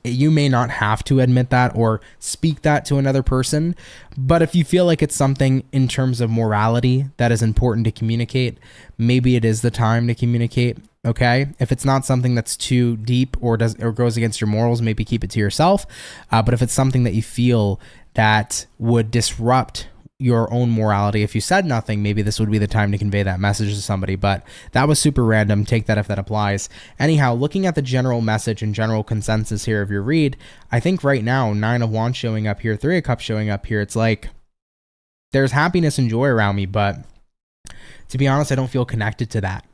you may not have to admit that or speak that to another person, but if you feel like it's something in terms of morality that is important to communicate, maybe it is the time to communicate, okay? If it's not something that's too deep or goes against your morals, maybe keep it to yourself. But if it's something that you feel that would disrupt your own morality, if you said nothing, maybe this would be the time to convey that message to somebody. But that was super random. Take that if that applies. Anyhow, looking at the general message and general consensus here of your read, I think right now, 9 of Wands showing up here, 3 of Cups showing up here, it's like there's happiness and joy around me, but to be honest, I don't feel connected to that.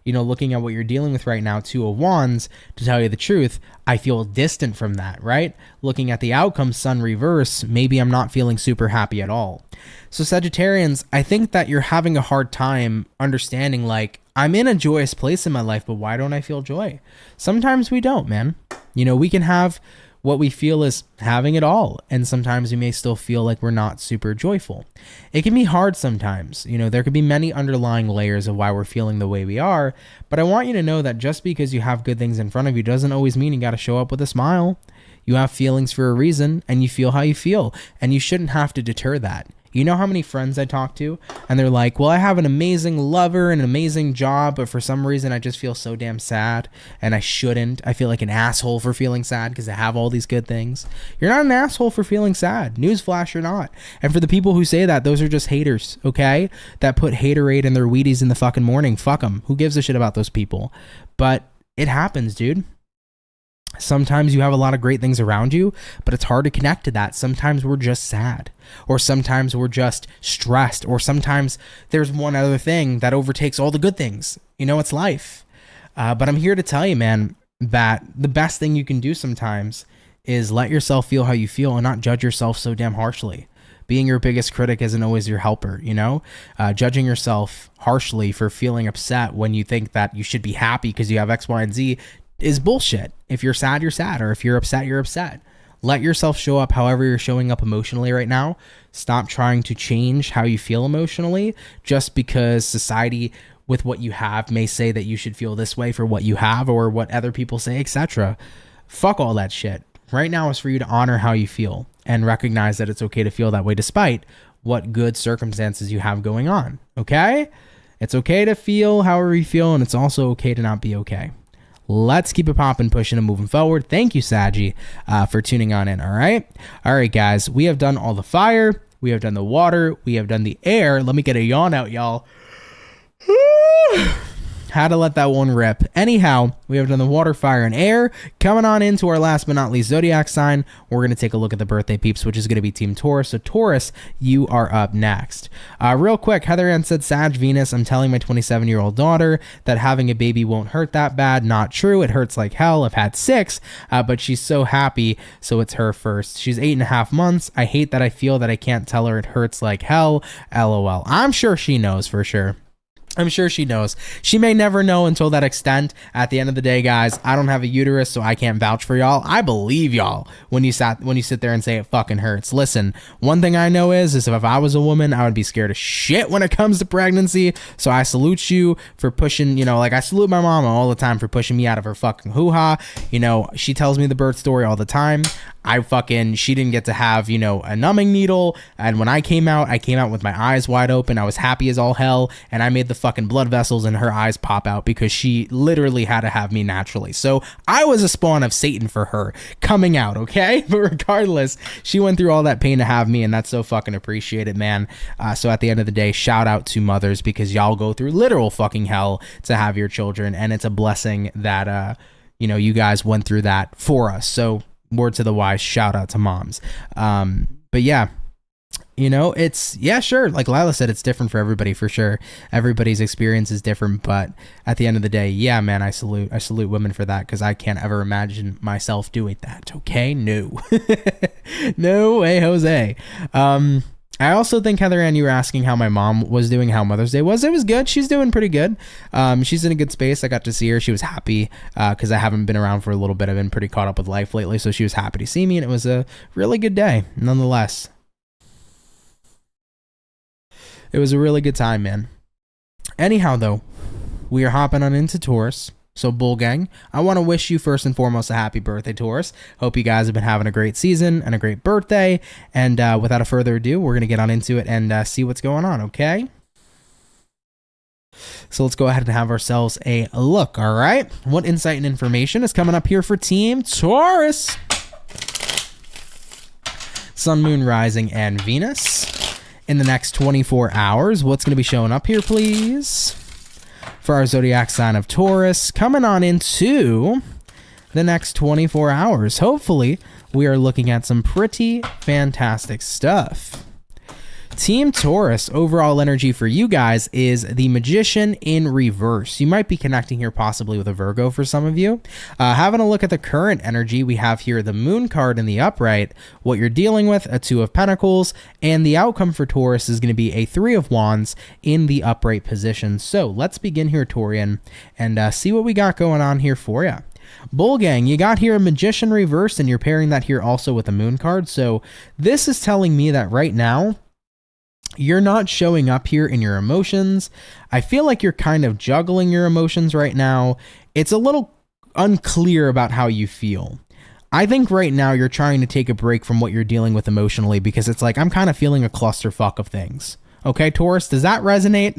You know, looking at what you're dealing with right now, 2 of Wands, to tell you the truth, I feel distant from that, right? Looking at the outcome, Sun reverse, maybe I'm not feeling super happy at all. So Sagittarians, I think that you're having a hard time understanding, like, I'm in a joyous place in my life, but why don't I feel joy? Sometimes we don't, man. You know, we can have what we feel is having it all, and sometimes we may still feel like we're not super joyful. It can be hard sometimes. You know, there could be many underlying layers of why we're feeling the way we are, but I want you to know that just because you have good things in front of you doesn't always mean you got to show up with a smile. You have feelings for a reason, and you feel how you feel, and you shouldn't have to deter that. You know how many friends I talk to and they're like, well, I have an amazing lover and an amazing job, but for some reason I just feel so damn sad and I shouldn't. I feel like an asshole for feeling sad because I have all these good things. You're not an asshole for feeling sad. Newsflash, you're not. And for the people who say that, those are just haters, okay? That put haterade in their Wheaties in the fucking morning. Fuck them. Who gives a shit about those people? But it happens, dude. Sometimes you have a lot of great things around you, but it's hard to connect to that. Sometimes we're just sad, or sometimes we're just stressed, or sometimes there's one other thing that overtakes all the good things. You know, it's life. But I'm here to tell you, man, that the best thing you can do sometimes is let yourself feel how you feel and not judge yourself so damn harshly. Being your biggest critic isn't always your helper, you know? Judging yourself harshly for feeling upset when you think that you should be happy because you have X, Y, and Z is bullshit. If you're sad, you're sad. Or if you're upset, you're upset. Let yourself show up however you're showing up emotionally right now. Stop trying to change how you feel emotionally just because society with what you have may say that you should feel this way for what you have or what other people say, etc. Fuck all that shit. Right now is for you to honor how you feel and recognize that it's okay to feel that way despite what good circumstances you have going on. Okay? It's okay to feel however you feel, and it's also okay to not be okay. Let's keep it popping, pushing, and moving forward. Thank you, Saggy, for tuning on in, all right? All right, guys, we have done all the fire. We have done the water. We have done the air. Let me get a yawn out, y'all. How to let that one rip. Anyhow, we have done the water, fire, and air. Coming on into our last but not least zodiac sign, we're going to take a look at the birthday peeps, which is going to be Team Taurus. So Taurus, you are up next. Real quick, Heather Ann said, Sag Venus, I'm telling my 27-year-old daughter that having a baby won't hurt that bad. Not true. It hurts like hell. I've had 6, but she's so happy, so it's her first. She's 8.5 months. I hate that I feel that I can't tell her it hurts like hell. LOL. I'm sure she knows for sure. I'm sure she knows. She may never know until that extent. At the end of the day, guys, I don't have a uterus, so I can't vouch for y'all. I believe y'all when you sit there and say it fucking hurts. Listen, one thing I know is if I was a woman, I would be scared as shit when it comes to pregnancy. So I salute you for pushing, like I salute my mama all the time for pushing me out of her fucking hoo-ha. She tells me the birth story all the time. She didn't get to have, a numbing needle. And when I came out with my eyes wide open. I was happy as all hell. And I made the fucking blood vessels in her eyes pop out because she literally had to have me naturally. So I was a spawn of Satan for her coming out, okay? But regardless, she went through all that pain to have me, and that's so fucking appreciated, man. So at the end of the day, shout out to mothers because y'all go through literal fucking hell to have your children. And it's a blessing that, you guys went through that for us. So word to the wise, shout out to moms. But yeah, You know, it's, yeah, sure. Like Lila said, it's different for everybody for sure. Everybody's experience is different, but at the end of the day, yeah, man, I salute women for that, because I can't ever imagine myself doing that. Okay, no, no way, Jose. I also think, Heather Ann, you were asking how my mom was doing, how Mother's Day was. It was good. She's doing pretty good. She's in a good space. I got to see her. She was happy because I haven't been around for a little bit. I've been pretty caught up with life lately, so she was happy to see me, and it was a really good day, nonetheless. It was a really good time, man. Anyhow, though, we are hopping on into Taurus. So, Bull Gang, I want to wish you first and foremost a happy birthday, Taurus. Hope you guys have been having a great season and a great birthday. And without further ado, we're going to get on into it and see what's going on, okay? So let's go ahead and have ourselves a look, all right? What insight and information is coming up here for Team Taurus? Sun, Moon, Rising, and Venus. In the next 24 hours, what's going to be showing up here, please? For our zodiac sign of Taurus, coming on into the next 24 hours. Hopefully, we are looking at some pretty fantastic stuff. Team Taurus, overall energy for you guys is the Magician in reverse. You might be connecting here possibly with a Virgo for some of you. Having a look at the current energy, we have here the Moon card in the upright, what you're dealing with, a Two of Pentacles, and the outcome for Taurus is going to be a Three of Wands in the upright position. So let's begin here, Taurian, and see what we got going on here for you. Bull Gang, you got here a Magician reversed, and you're pairing that here also with a Moon card. So this is telling me that right now, you're not showing up here in your emotions. I feel like you're kind of juggling your emotions right now. It's a little unclear about how you feel. I think right now you're trying to take a break from what you're dealing with emotionally, because it's like, I'm kind of feeling a clusterfuck of things. Okay, Taurus, does that resonate?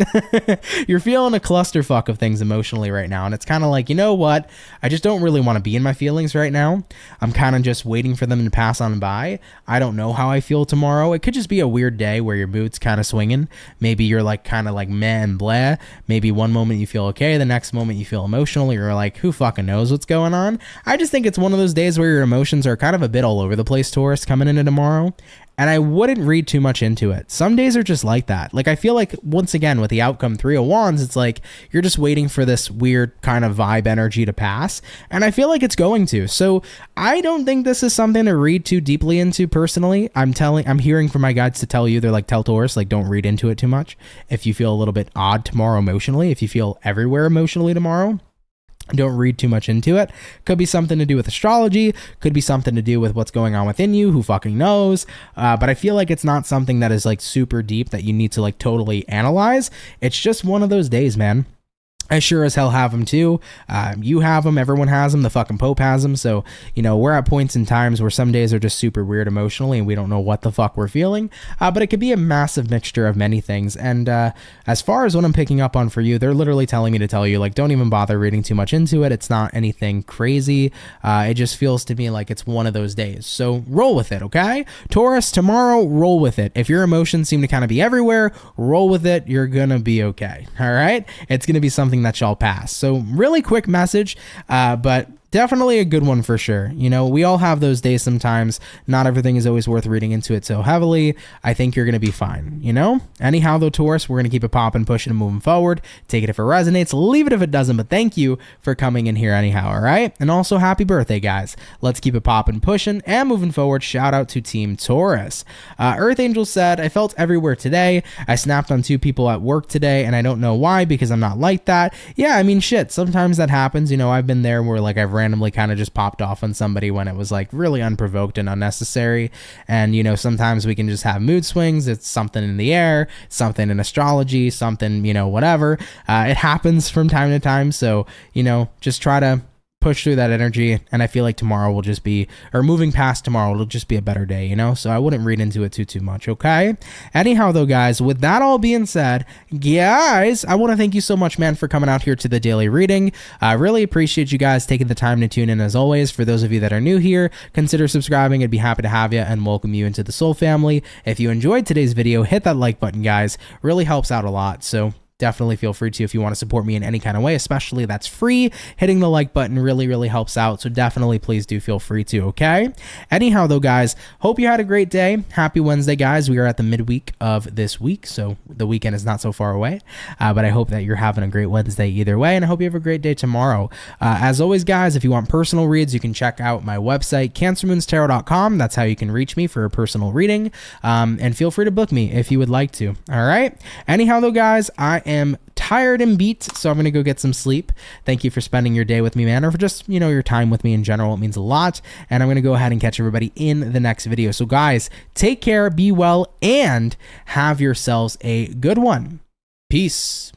You're feeling a clusterfuck of things emotionally right now, and it's kind of like, you know what? I just don't really want to be in my feelings right now. I'm kind of just waiting for them to pass on by. I don't know how I feel tomorrow. It could just be a weird day where your mood's kind of swinging. Maybe you're like kind of like meh and blah. Maybe one moment you feel okay, the next moment you feel emotional. You're like, who fucking knows what's going on? I just think it's one of those days where your emotions are kind of a bit all over the place, Taurus, coming into tomorrow. And I wouldn't read too much into it. Some days are just like that. Like, I feel like, once again, with the outcome Three of Wands, it's like you're just waiting for this weird kind of vibe energy to pass. And I feel like it's going to. So I don't think this is something to read too deeply into personally. I'm hearing from my guides to tell you, they're like, tell Taurus, like, don't read into it too much. If you feel a little bit odd tomorrow emotionally, if you feel everywhere emotionally tomorrow, don't read too much into it. Could be something to do with astrology. Could be something to do with what's going on within you. Who fucking knows? But I feel like it's not something that is like super deep that you need to like totally analyze. It's just one of those days, man. I sure as hell have them too. You have them. Everyone has them. The fucking Pope has them. So, you know, we're at points in times where some days are just super weird emotionally and we don't know what the fuck we're feeling. But it could be a massive mixture of many things. And as far as what I'm picking up on for you, they're literally telling me to tell you, like, don't even bother reading too much into it. It's not anything crazy. It just feels to me like it's one of those days. So roll with it, okay? Taurus, tomorrow, roll with it. If your emotions seem to kind of be everywhere, roll with it. You're going to be okay. All right? It's going to be something that shall pass. So really quick message, but definitely a good one for sure. You know, we all have those days sometimes. Not everything is always worth reading into it so heavily. I think you're going to be fine, you know? Anyhow, though, Taurus, we're going to keep it popping, pushing, and moving forward. Take it if it resonates. Leave it if it doesn't, but thank you for coming in here anyhow, all right? And also, happy birthday, guys. Let's keep it popping, pushing, and moving forward. Shout out to Team Taurus. Earth Angel said, I felt everywhere today. I snapped on 2 people at work today, and I don't know why, because I'm not like that. Yeah, I mean, shit, sometimes that happens. You know, I've been there where, like, I've randomly kind of just popped off on somebody when it was like really unprovoked and unnecessary. And you know, sometimes we can just have mood swings. It's something in the air, something in astrology, something, you know, whatever. It happens from time to time. So, you know, just try to push through that energy, and I feel like tomorrow will just be, or moving past tomorrow, it'll just be a better day, you know? So I wouldn't read into it too much, okay? Anyhow, though, guys, with that all being said, guys, I want to thank you so much, man, for coming out here to the daily reading. I really appreciate you guys taking the time to tune in, as always. For those of you that are new here, consider subscribing. I'd be happy to have you and welcome you into the Soul family. If you enjoyed today's video, hit that like button, guys. Really helps out a lot. So definitely feel free to, if you want to support me in any kind of way, especially that's free. Hitting the like button really, really helps out. So definitely please do feel free to, okay? Anyhow, though, guys, hope you had a great day. Happy Wednesday, guys. We are at the midweek of this week, so the weekend is not so far away. But I hope that you're having a great Wednesday either way, and I hope you have a great day tomorrow. As always, guys, if you want personal reads, you can check out my website, CancerMoonsTarot.com. That's how you can reach me for a personal reading, and feel free to book me if you would like to. All right? Anyhow, though, guys, I am tired and beat, so I'm gonna go get some sleep. Thank you for spending your day with me, man, or for just, you know, your time with me in general. It means a lot, and I'm gonna go ahead and catch everybody in the next video. So guys, take care, be well, and have yourselves a good one. Peace.